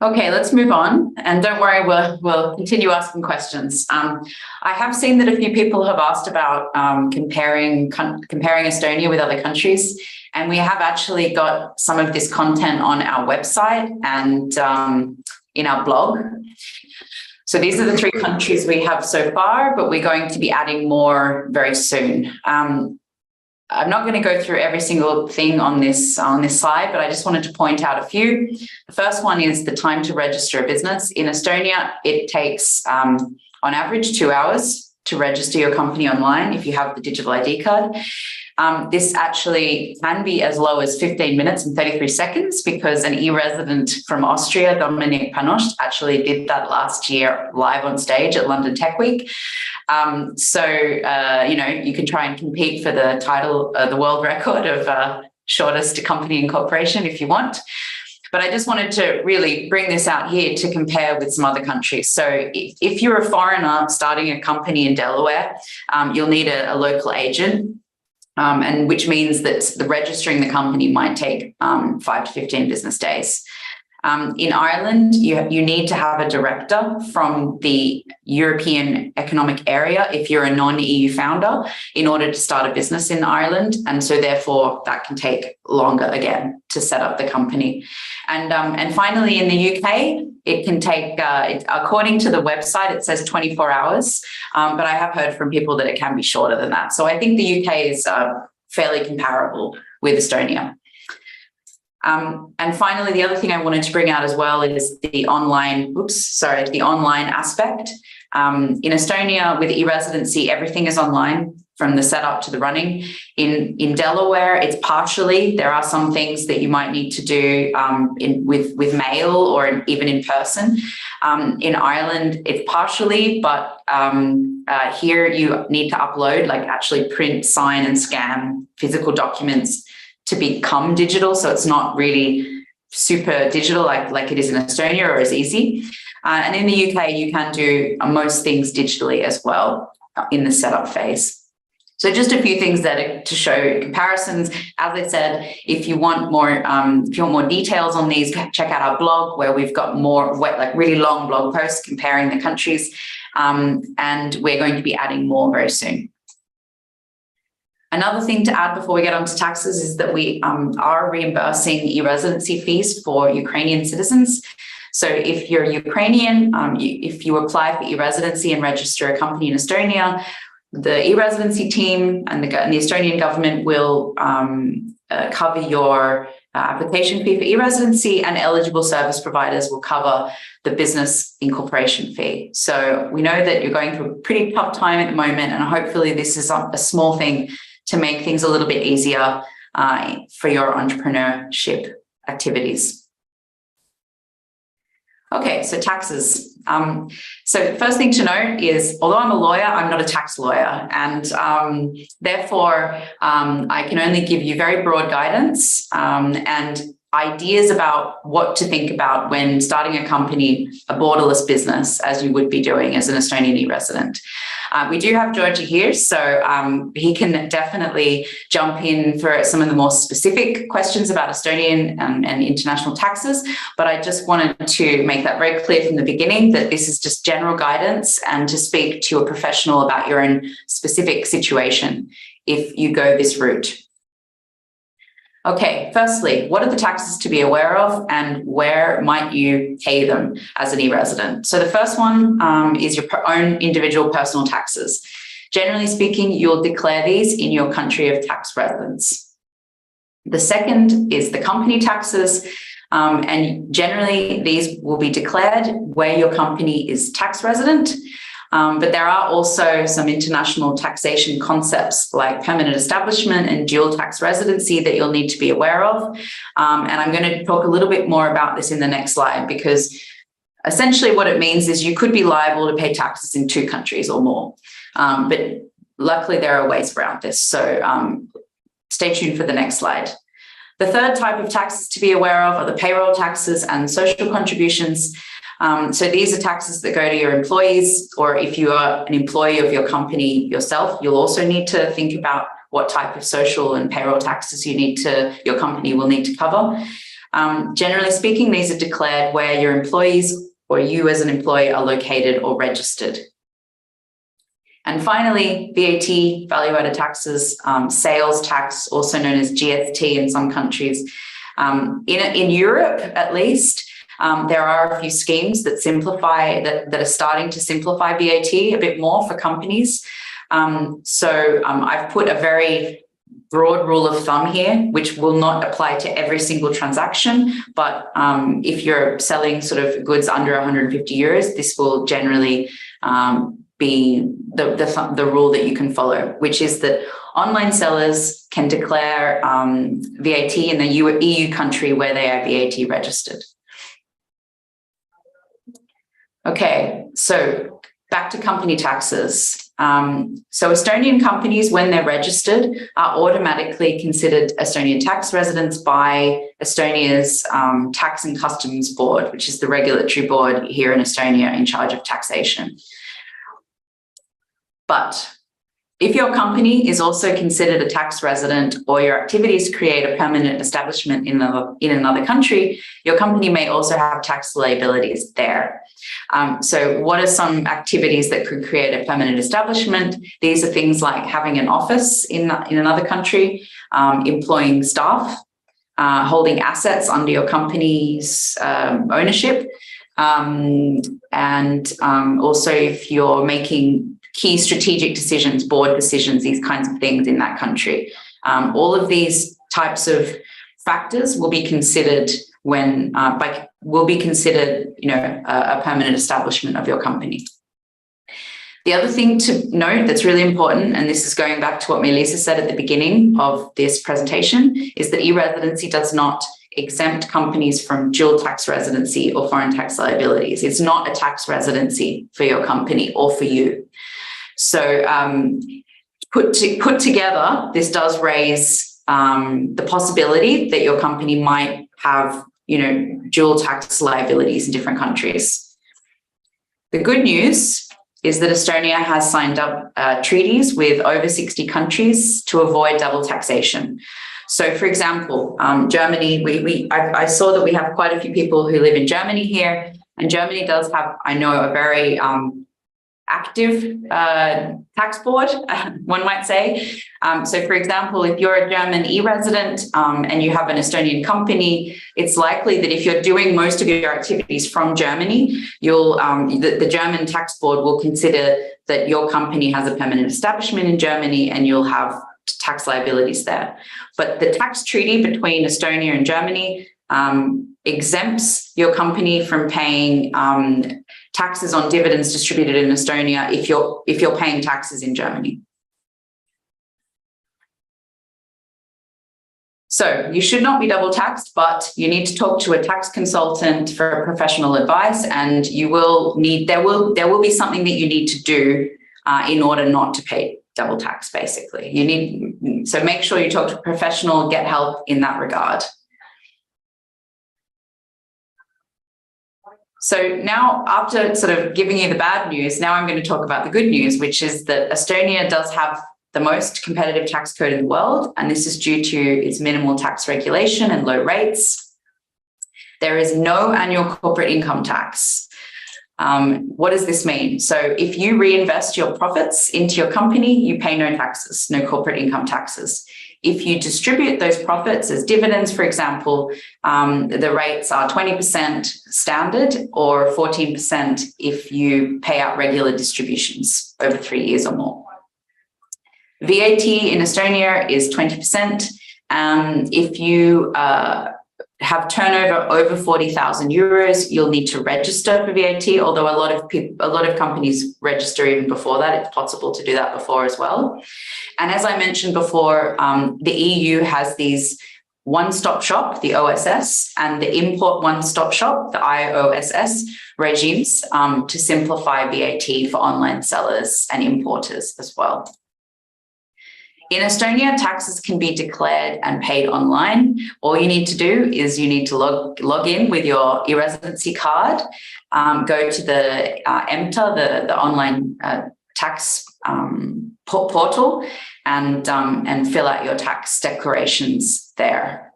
Okay, let's move on. And don't worry, we'll continue asking questions. I have seen that a few people have asked about comparing Estonia with other countries. And we have actually got some of this content on our website and in our blog. So these are the 3 countries we have so far, but we're going to be adding more very soon. I'm not going to go through every single thing on this slide, but I just wanted to point out a few. The first one is the time to register a business. In Estonia, it takes, on average, 2 hours to register your company online if you have the digital ID card. This actually can be as low as 15 minutes and 33 seconds because an e-resident from Austria, Dominik Panost, actually did that last year live on stage at London Tech Week. You know, you can try and compete for the title, the world record of shortest company incorporation if you want. But I just wanted to really bring this out here to compare with some other countries. So if you're a foreigner starting a company in Delaware, you'll need a local agent. And which means that registering the company might take 5 to 15 business days. In Ireland, you need to have a director from the European Economic Area if you're a non-EU founder in order to start a business in Ireland. And so therefore that can take longer again to set up the company. And finally, in the UK, it can take, according to the website, it says 24 hours, but I have heard from people that it can be shorter than that. So I think the UK is fairly comparable with Estonia. And finally, the other thing I wanted to bring out as well is the online, the online aspect. In Estonia, with e-residency, everything is online from the setup to the running. In Delaware, it's partially. There are some things that you might need to do with mail or even in person. In Ireland, it's partially, but here you need to upload, like actually print, sign, and scan physical documents to become digital. So it's not really super digital like it is in Estonia or as easy. And in the UK, you can do most things digitally as well in the setup phase. So just a few things that to show comparisons. As I said, if you want more details on these, check out our blog where we've got more really long blog posts comparing the countries. And we're going to be adding more very soon. Another thing to add before we get onto taxes is that we are reimbursing e-residency fees for Ukrainian citizens. So if you're Ukrainian, if you apply for e-residency and register a company in Estonia, the e-residency team and the Estonian government will cover your application fee for e-residency, and eligible service providers will cover the business incorporation fee. So we know that you're going through a pretty tough time at the moment, and hopefully this is a small thing to make things a little bit easier for your entrepreneurship activities. Okay, so taxes. So the first thing to note is, although I'm a lawyer, I'm not a tax lawyer. And therefore, I can only give you very broad guidance and ideas about what to think about when starting a company, a borderless business, as you would be doing as an Estonian e-resident. We do have Georgie here, so he can definitely jump in for some of the more specific questions about Estonian and international taxes. But I just wanted to make that very clear from the beginning that this is just general guidance and to speak to a professional about your own specific situation if you go this route. Okay, firstly, what are the taxes to be aware of and where might you pay them as an e-resident? So the first one is your own individual personal taxes. Generally speaking, you'll declare these in your country of tax residence. The second is the company taxes, and generally these will be declared where your company is tax resident. But there are also some international taxation concepts like permanent establishment and dual tax residency that you'll need to be aware of. And I'm going to talk a little bit more about this in the next slide, because essentially what it means is you could be liable to pay taxes in 2 countries or more. But luckily there are ways around this. So stay tuned for the next slide. The third type of taxes to be aware of are the payroll taxes and social contributions. So these are taxes that go to your employees, or if you are an employee of your company yourself, you'll also need to think about what type of social and payroll taxes your company will need to cover. Generally speaking, these are declared where your employees or you as an employee are located or registered. And finally, VAT, value-added taxes, sales tax, also known as GST in some countries. In Europe, at least, there are a few schemes that that are starting to simplify VAT a bit more for companies. I've put a very broad rule of thumb here, which will not apply to every single transaction, but if you're selling sort of goods under 150 euros, this will generally be the rule that you can follow, which is that online sellers can declare VAT in the EU country where they are VAT registered. Okay, so back to company taxes. So Estonian companies, when they're registered, are automatically considered Estonian tax residents by Estonia's Tax and Customs Board, which is the regulatory board here in Estonia in charge of taxation. But if your company is also considered a tax resident, or your activities create a permanent establishment in another country, your company may also have tax liabilities there. So what are some activities that could create a permanent establishment? These are things like having an office in another country, employing staff, holding assets under your company's ownership, and also if you're making key strategic decisions, board decisions, these kinds of things in that country. All of these types of factors will be considered when a permanent establishment of your company. The other thing to note that's really important, and this is going back to what Melissa said at the beginning of this presentation, is that e-residency does not exempt companies from dual tax residency or foreign tax liabilities. It's not a tax residency for your company or for you. So put together, this does raise the possibility that your company might have, dual tax liabilities in different countries. The good news is that Estonia has signed up treaties with over 60 countries to avoid double taxation. So, for example, Germany, I saw that we have quite a few people who live in Germany here, and Germany does have, I know, a very active tax board, one might say. So, for example, if you're a German e-resident and you have an Estonian company, it's likely that if you're doing most of your activities from Germany, the German tax board will consider that your company has a permanent establishment in Germany and you'll have tax liabilities there. But the tax treaty between Estonia and Germany exempts your company from paying taxes on dividends distributed in Estonia if you're paying taxes in Germany. So you should not be double taxed, but you need to talk to a tax consultant for professional advice, and there will be something that you need to do in order not to pay double tax, basically. So make sure you talk to a professional, get help in that regard. So now, after sort of giving you the bad news, now I'm going to talk about the good news, which is that Estonia does have the most competitive tax code in the world, and this is due to its minimal tax regulation and low rates. There is no annual corporate income tax. What does this mean? So if you reinvest your profits into your company, you pay no taxes, no corporate income taxes. If you distribute those profits as dividends, for example, the rates are 20% standard or 14% if you pay out regular distributions over 3 years or more. VAT in Estonia is 20%. If you have turnover over 40,000 euros, you'll need to register for VAT, although a lot of companies register even before that. It's possible to do that before as well. And as I mentioned before, the EU has these one-stop shop, the OSS, and the import one-stop shop, the IOSS regimes to simplify VAT for online sellers and importers as well. In Estonia, taxes can be declared and paid online. All you need to do is you need to log in with your e-Residency card, go to the EMTA, the online tax portal, and fill out your tax declarations there.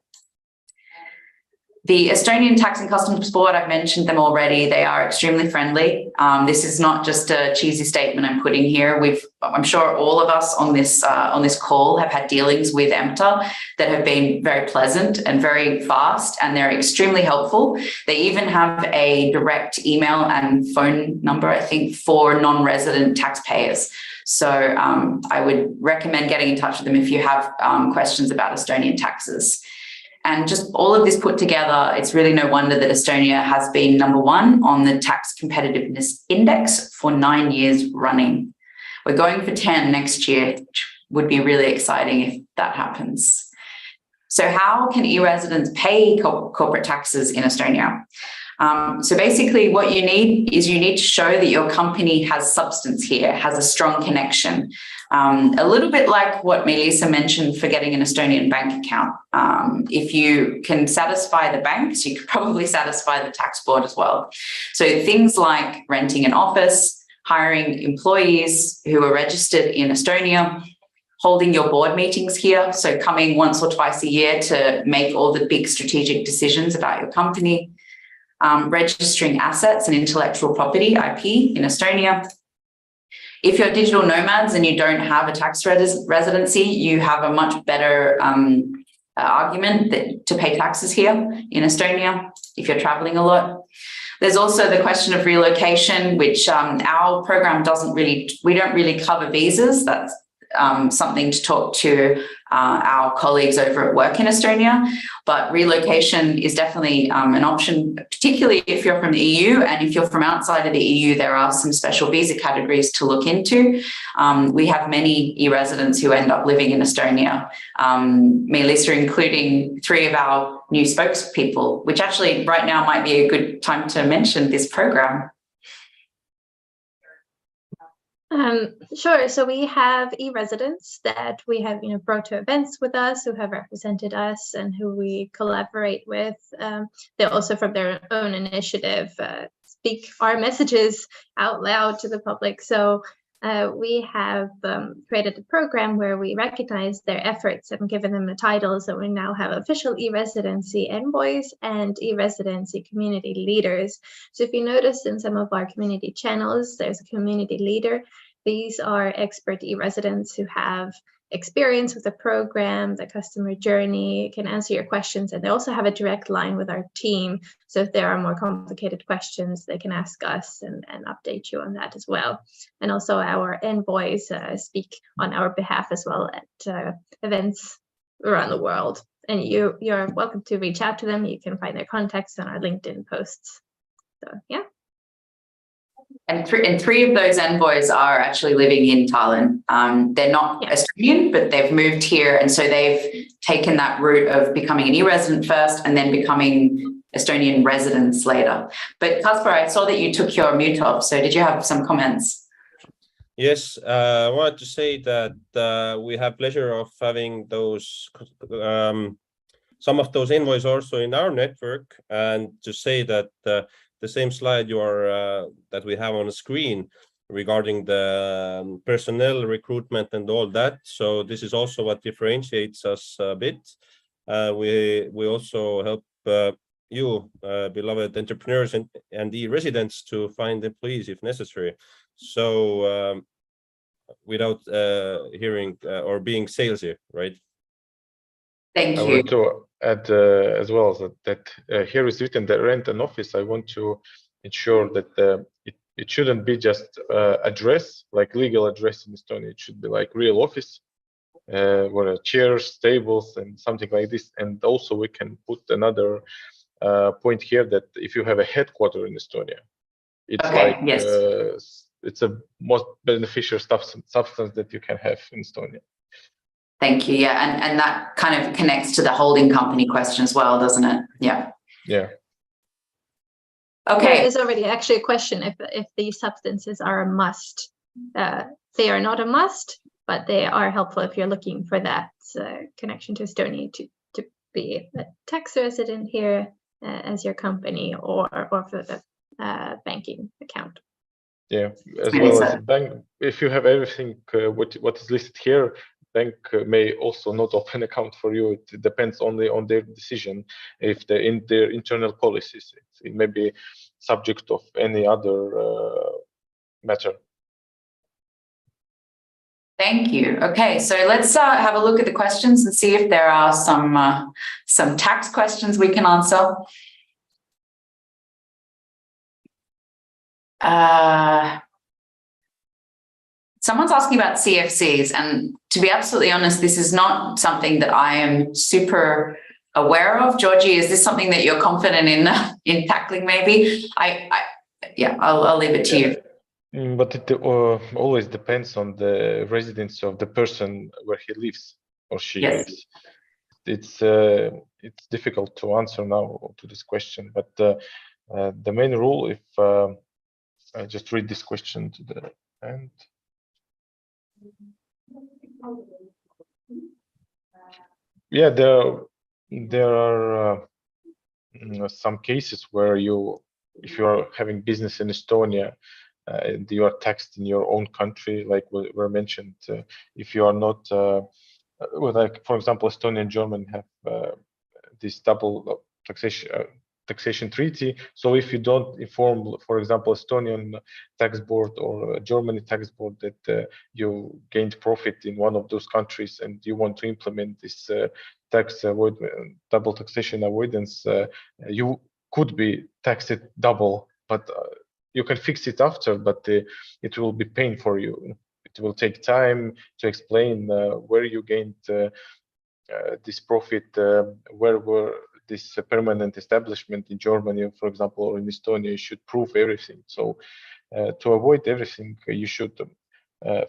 The Estonian Tax and Customs Board, I've mentioned them already. They are extremely friendly. This is not just a cheesy statement I'm putting here. I'm sure all of us on this call have had dealings with EMTA that have been very pleasant and very fast, and they're extremely helpful. They even have a direct email and phone number, I think, for non-resident taxpayers. So I would recommend getting in touch with them if you have questions about Estonian taxes. And just all of this put together, it's really no wonder that Estonia has been #1 on the Tax Competitiveness Index for 9 years running. We're going for 10 next year, which would be really exciting if that happens. So how can e-residents pay corporate taxes in Estonia? So basically what you need to show that your company has substance here, has a strong connection. A little bit like what Melissa mentioned for getting an Estonian bank account. If you can satisfy the banks, you could probably satisfy the tax board as well. So things like renting an office, hiring employees who are registered in Estonia, holding your board meetings here, so coming once or twice a year to make all the big strategic decisions about your company, registering assets and intellectual property, IP, in Estonia. If you're digital nomads and you don't have a tax residency, you have a much better argument to pay taxes here in Estonia if you're traveling a lot. There's also the question of relocation, which our program we don't really cover visas. That's something to talk to our colleagues over at work in Estonia, but relocation is definitely an option, particularly if you're from the EU, and if you're from outside of the EU, there are some special visa categories to look into. We have many e-residents who end up living in Estonia, Melissa including 3 of our new spokespeople, which actually right now might be a good time to mention this program. Sure. So we have e-residents that we have, brought to events with us, who have represented us and who we collaborate with. They also, from their own initiative, speak our messages out loud to the public. So we have created a program where we recognize their efforts and given them a title. So we now have official e-Residency envoys and e-Residency community leaders. So if you notice in some of our community channels, there's a community leader. These are expert e-residents who have experience with the program, the customer journey, can answer your questions, and they also have a direct line with our team. So if there are more complicated questions, they can ask us and update you on that as well. And also our envoys speak on our behalf as well at events around the world. And you're welcome to reach out to them. You can find their contacts on our LinkedIn posts. So yeah. And 3 of those envoys are actually living in Tallinn. They're not Estonian, but they've moved here. And so they've taken that route of becoming an e-resident first and then becoming Estonian residents later. But Kaspar, I saw that you took your mute off. So did you have some comments? Yes, I wanted to say that we have pleasure of having those some of those envoys also in our network, and to say that the same slide that we have on the screen regarding the personnel recruitment and all that. So this is also what differentiates us a bit. We also help you, beloved entrepreneurs and e-residents, to find employees if necessary. So without hearing or being salesy, right? Thank you. I want to add as well that here is written that rent an office. I want to ensure that it shouldn't be just address, like legal address in Estonia. It should be like real office, where chairs, tables, and something like this. And also we can put another point here that if you have a headquarter in Estonia, it's it's a most beneficial substance that you can have in Estonia. Thank you. Yeah, and that kind of connects to the holding company question as well, doesn't it? Yeah. Yeah. Okay. There is already actually a question if these substances are a must. They are not a must, but they are helpful if you're looking for that connection to Estonia to be a tax resident here as your company or for the banking account. Yeah, as well as bank, if you have everything what is listed here, bank may also not open account for you. It depends only on their decision. If they're in their internal policies, it may be subject of any other matter. Thank you. Okay, so let's have a look at the questions and see if there are some tax questions we can answer. Someone's asking about CFCs, and to be absolutely honest, this is not something that I am super aware of. Georgie, is this something that you're confident in tackling? Maybe I'll leave it to you. But it always depends on the residence of the person where he lives or she lives. It's difficult to answer now to this question, but the main rule, if I just read this question to the end. Yeah, there are some cases where if you are having business in Estonia, you are taxed in your own country, like were mentioned. If you are not, like for example, Estonia and Germany have this double taxation treaty. So if you don't inform, for example, Estonian tax board or Germany tax board that you gained profit in one of those countries and you want to implement this double taxation avoidance, you could be taxed double, but you can fix it after, but it will be pain for you. It will take time to explain where you gained this profit, where were this permanent establishment in Germany, for example, or in Estonia. You should prove everything. So to avoid everything, you should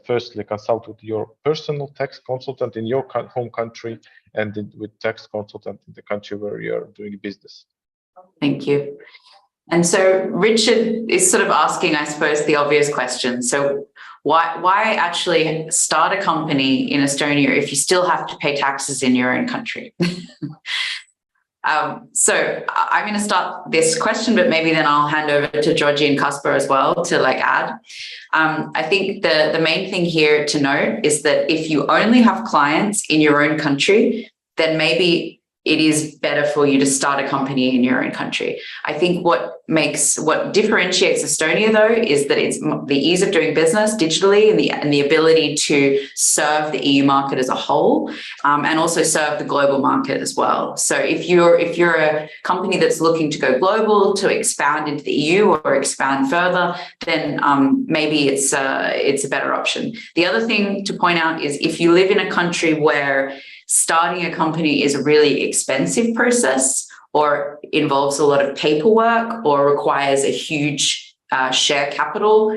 firstly consult with your personal tax consultant in your home country and with tax consultant in the country where you are doing business. Thank you. And so Richard is sort of asking, I suppose, the obvious question. So why actually start a company in Estonia if you still have to pay taxes in your own country? So I'm going to start this question, but maybe then I'll hand over to Georgie and Kasper as well to add. I think the main thing here to note is that if you only have clients in your own country, then maybe it is better for you to start a company in your own country. I think what differentiates Estonia, though, is that it's the ease of doing business digitally and the ability to serve the EU market as a whole, and also serve the global market as well. So if you're a company that's looking to go global, to expand into the EU or expand further, then maybe it's a better option. The other thing to point out is if you live in a country where starting a company is a really expensive process or involves a lot of paperwork or requires a huge share capital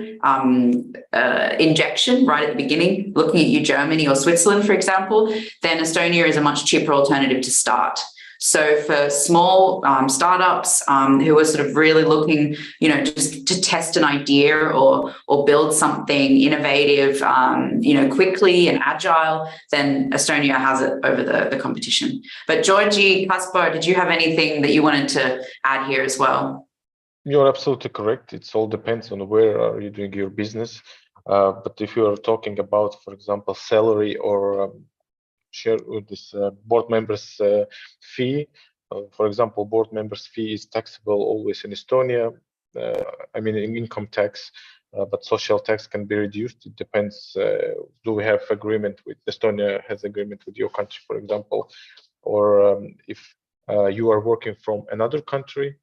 injection right at the beginning, looking at you, Germany or Switzerland, for example, then Estonia is a much cheaper alternative to start. So for small startups who are sort of really looking, just to test an idea or build something innovative, quickly and agile, then Estonia has it over the competition. But Georgie, Kasper, did you have anything that you wanted to add here as well? You're absolutely correct. It all depends on where are you doing your business. But if you are talking about, for example, salary or share with this board members fee. For example, board members fee is taxable always in Estonia. I mean, in income tax, but social tax can be reduced. It depends. Do we have agreement with Estonia? Has agreement with your country, for example, or if you are working from another country,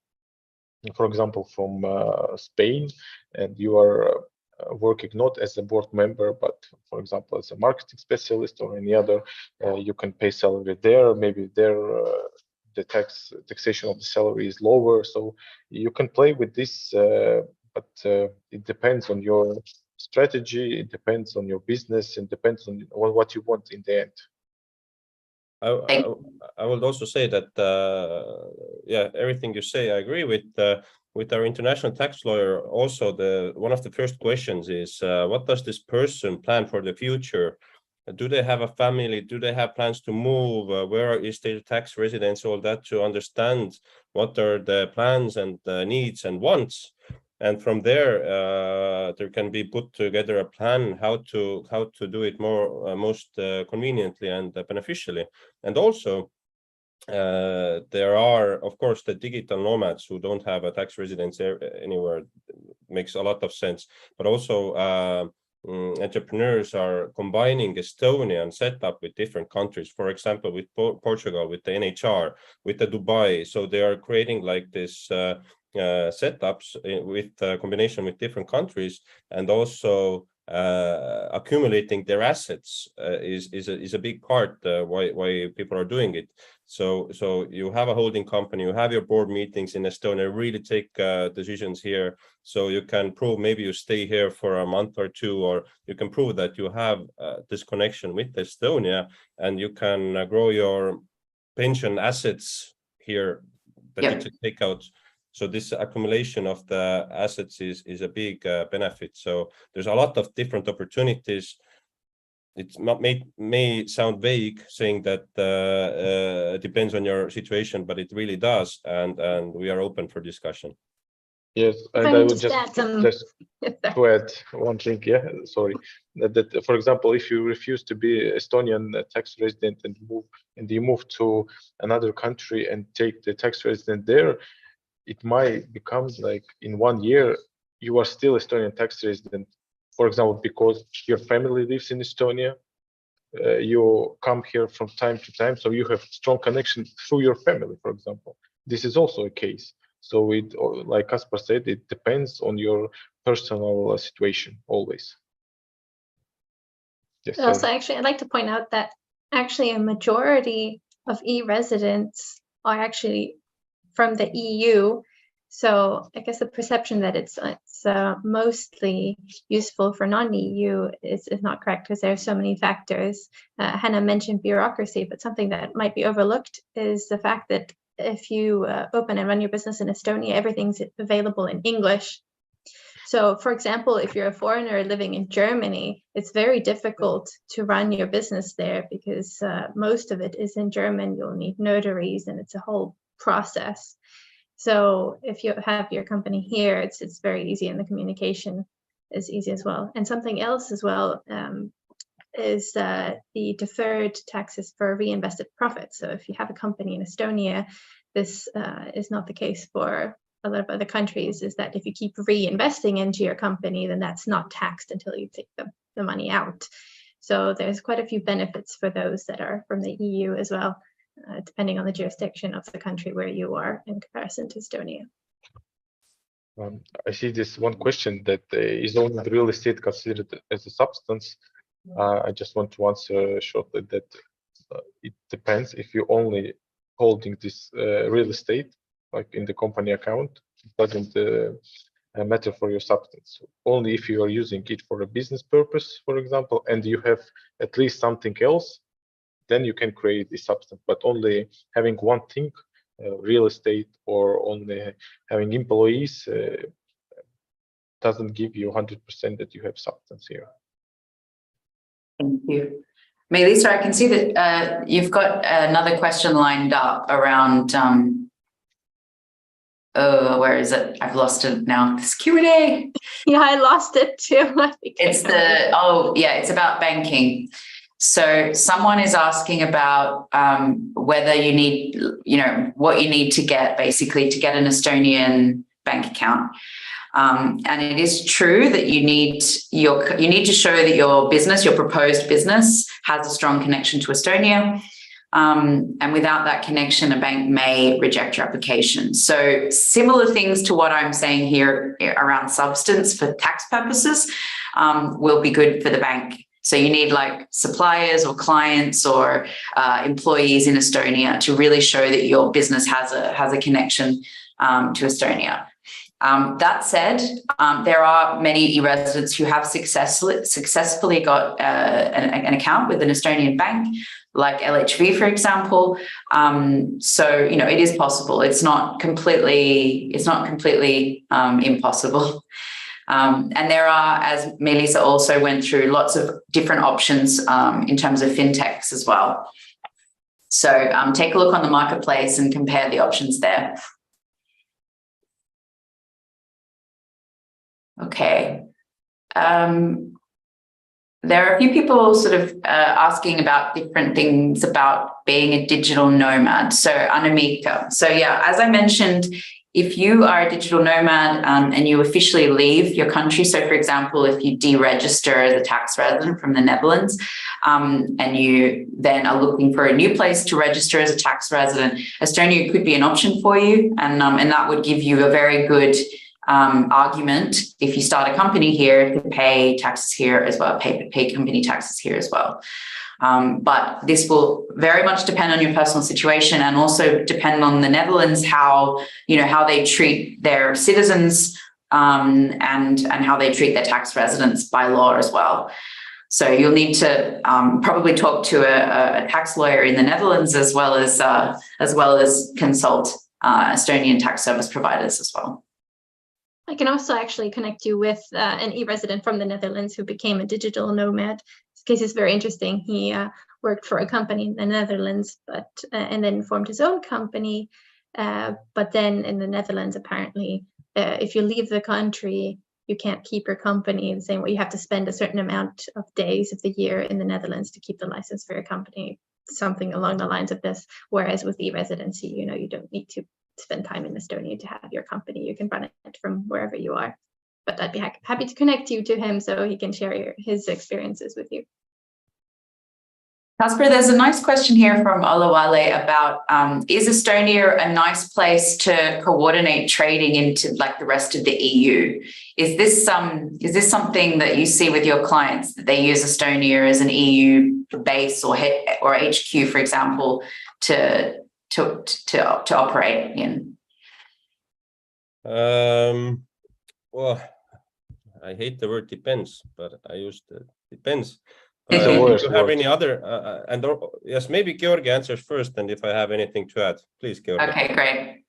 for example, from Spain, and you are working not as a board member, but for example, as a marketing specialist or any other, you can pay salary there. Maybe there the taxation of the salary is lower, so you can play with this. But it depends on your strategy. It depends on your business. It depends on what you want in the end. I would also say that everything you say I agree with. With our international tax lawyer, also one of the first questions is what does this person plan for the future? do they have a family, do they have plans to move, where is their tax residence, all that, to understand what are the plans and needs and wants. And from there, there can be put together a plan how to do it most conveniently and beneficially. And also, there are, of course, the digital nomads who don't have a tax residence anywhere. Makes a lot of sense. But also, entrepreneurs are combining Estonian setup with different countries. For example, with Portugal, with the NHR, with the Dubai. So they are creating like this setups with combination with different countries, and also accumulating their assets is a big part why people are doing it. So you have a holding company, you have your board meetings in Estonia, really take decisions here. So you can prove, maybe you stay here for a month or two, or you can prove that you have this connection with Estonia, and you can grow your pension assets here that you can take out. So this accumulation of the assets is a big benefit. So there's a lot of different opportunities. It may sound vague saying that it depends on your situation, but it really does. And we are open for discussion. Yes, and I would just to add one thing. Yeah, sorry. That for example, if you refuse to be Estonian tax resident and you move to another country and take the tax resident there, it might become like in 1 year you are still Estonian tax resident. For example, because your family lives in Estonia, you come here from time to time, so you have strong connection through your family, for example. This is also a case. So it, like Kaspar said, it depends on your personal situation always. Yes. Also, actually, I'd like to point out that actually a majority of e-residents are actually from the EU. So I guess the perception that it's mostly useful for non-EU is not correct, because there are so many factors. Hannah mentioned bureaucracy, but something that might be overlooked is the fact that if you open and run your business in Estonia, everything's available in English. So, for example, if you're a foreigner living in Germany, it's very difficult to run your business there because most of it is in German. You'll need notaries, and it's a whole process. So if you have your company here, it's very easy, and the communication is easy as well. And something else as well is the deferred taxes for reinvested profits. So if you have a company in Estonia, this is not the case for a lot of other countries, is that if you keep reinvesting into your company, then that's not taxed until you take the money out. So there's quite a few benefits for those that are from the EU as well, depending on the jurisdiction of the country where you are in comparison to Estonia. I see this one question that is only real estate considered as a substance. I just want to answer shortly that it depends. If you only holding this real estate, like in the company account, it doesn't matter for your substance. Only if you are using it for a business purpose, for example, and you have at least something else, then you can create this substance. But only having one thing, real estate, or only having employees doesn't give you 100% that you have substance here. Thank you. Melissa, I can see that you've got another question lined up around, where is it? I've lost it now. This Q&A. Yeah, I lost it too. It's it's about banking. So someone is asking about whether you need, what you need to get, basically, to get an Estonian bank account. And it is true that you need to show that your business, your proposed business, has a strong connection to Estonia. And without that connection, a bank may reject your application. So similar things to what I'm saying here around substance for tax purposes will be good for the bank. So you need like suppliers or clients or employees in Estonia to really show that your business has a connection to Estonia. That said, there are many e-residents who have successfully got an account with an Estonian bank, like LHV, for example. So it is possible. It's not completely impossible. And there are, as Melissa also went through, lots of different options in terms of fintechs as well. So take a look on the marketplace and compare the options there. Okay. There are a few people sort of asking about different things about being a digital nomad. So Anamika. So yeah, as I mentioned, if you are a digital nomad and you officially leave your country, so for example, if you deregister as a tax resident from the Netherlands and you then are looking for a new place to register as a tax resident, Estonia could be an option for you, and that would give you a very good argument if you start a company here to pay taxes here as well, pay company taxes here as well. But this will very much depend on your personal situation and also depend on the Netherlands, how they treat their citizens and how they treat their tax residents by law as well. So you'll need to probably talk to a tax lawyer in the Netherlands as well as consult Estonian tax service providers as well. I can also actually connect you with an e-resident from the Netherlands who became a digital nomad. This case is very interesting. He worked for a company in the Netherlands, and then formed his own company. But then in the Netherlands, apparently, if you leave the country, you can't keep your company the same way. You have to spend a certain amount of days of the year in the Netherlands to keep the license for your company, something along the lines of this. Whereas with e-residency, you don't need to spend time in Estonia to have your company. You can run it from wherever you are. But I'd be happy to connect you to him so he can share his experiences with you. Kasper, there's a nice question here from Olawale about, is Estonia a nice place to coordinate trading into like the rest of the EU? Is this something that you see with your clients, that they use Estonia as an EU base or HQ, for example, to operate in? Well, I hate the word depends, but I use the depends. It's Do a worse you have word. any other? Yes, maybe Georgi answers first, and if I have anything to add, please, Georgi. Okay, great.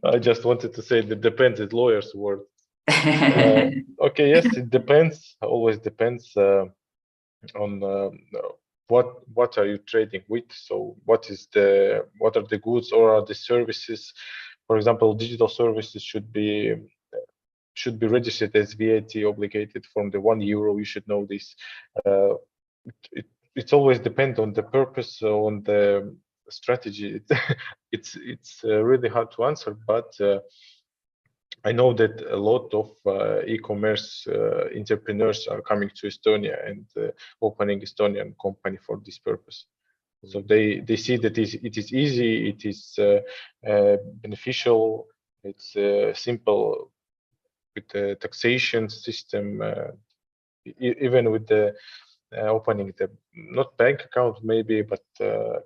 I just wanted to say that depends is lawyer's word. Okay, yes, it depends. Always depends on what are you trading with. So what are the goods or are the services? For example, digital services should be registered as VAT obligated from the €1. You should know this. It's always depend on the purpose, on the strategy. It's really hard to answer, but I know that a lot of e-commerce entrepreneurs are coming to Estonia and opening Estonian company for this purpose. So they see that it is easy, it is beneficial, it's simple with the taxation system, even with the opening the not bank account maybe, but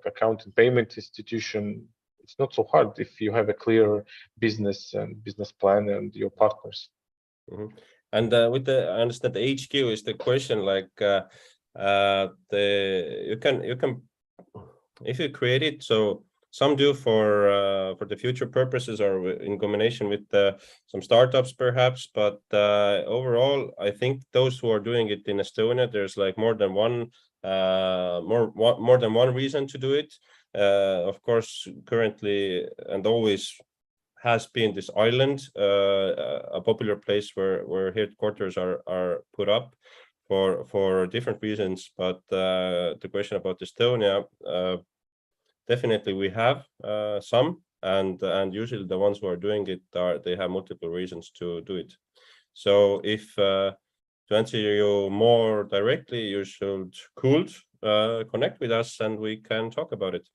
account and payment institution. It's not so hard if you have a clear business and business plan and your partners. Mm-hmm. And with I understand the HQ is the question, like you can if you create it, so some do for the future purposes or in combination with some startups perhaps, but overall I think those who are doing it in Estonia, there's like more than one reason to do it. Of course, currently and always has been this island, a popular place where headquarters are put up for different reasons. But the question about Estonia, definitely we have some, and usually the ones who are doing it they have multiple reasons to do it. So if to answer you more directly, you could connect with us and we can talk about it.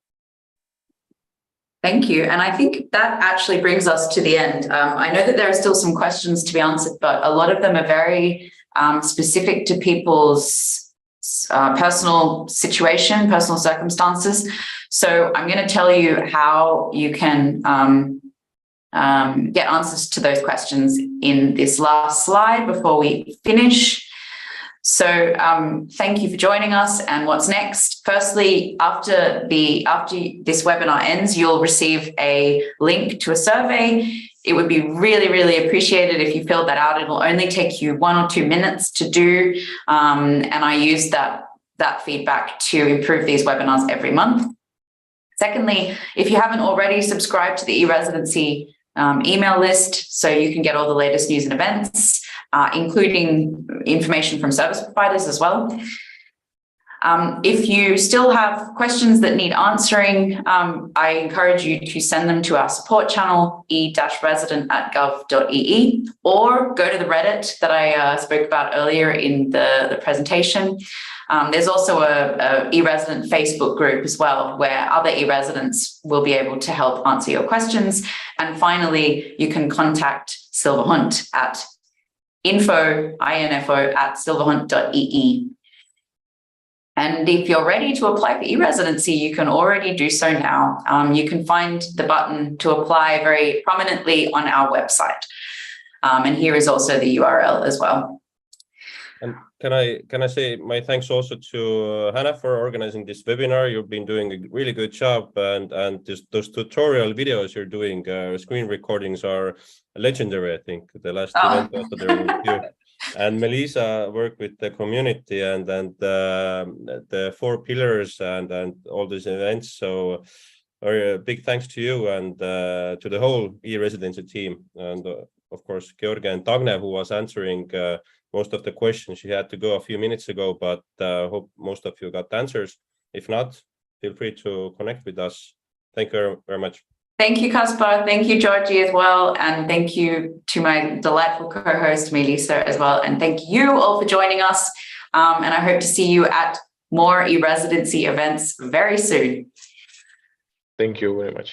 Thank you. And I think that actually brings us to the end. I know that there are still some questions to be answered, but a lot of them are very specific to people's personal situation, personal circumstances. So I'm going to tell you how you can get answers to those questions in this last slide before we finish. So thank you for joining us. And what's next? Firstly, after this webinar ends, you'll receive a link to a survey. It would be really, really appreciated if you filled that out. It'll only take you 1 or 2 minutes to do. And I use that feedback to improve these webinars every month. Secondly, if you haven't already, subscribe to the eResidency email list so you can get all the latest news and events, including information from service providers as well. If you still have questions that need answering, I encourage you to send them to our support channel, e-resident@gov.ee, or go to the Reddit that I spoke about earlier in the presentation. There's also a e-resident Facebook group as well, where other e-residents will be able to help answer your questions. And finally, you can contact Silva Hunt at info@silvahunt.ee. And if you're ready to apply for e-residency, you can already do so now. You can find the button to apply very prominently on our website. And here is also the URL as well. And can I say my thanks also to Hannah for organizing this webinar. You've been doing a really good job, and those tutorial videos you're doing, screen recordings are legendary. I think the last event also there with you. And Melissa worked with the community and the 4 pillars and all these events. So a big thanks to you and to the whole e-residency team, and of course Georgia and Tagne, who was answering most of the questions. She had to go a few minutes ago, but hope most of you got answers. If not, feel free to connect with us. Thank you very much. Thank you, Kaspar. Thank you, Georgie, as well. And thank you to my delightful co-host, Melissa, as well. And thank you all for joining us. And I hope to see you at more e-residency events very soon. Thank you very much.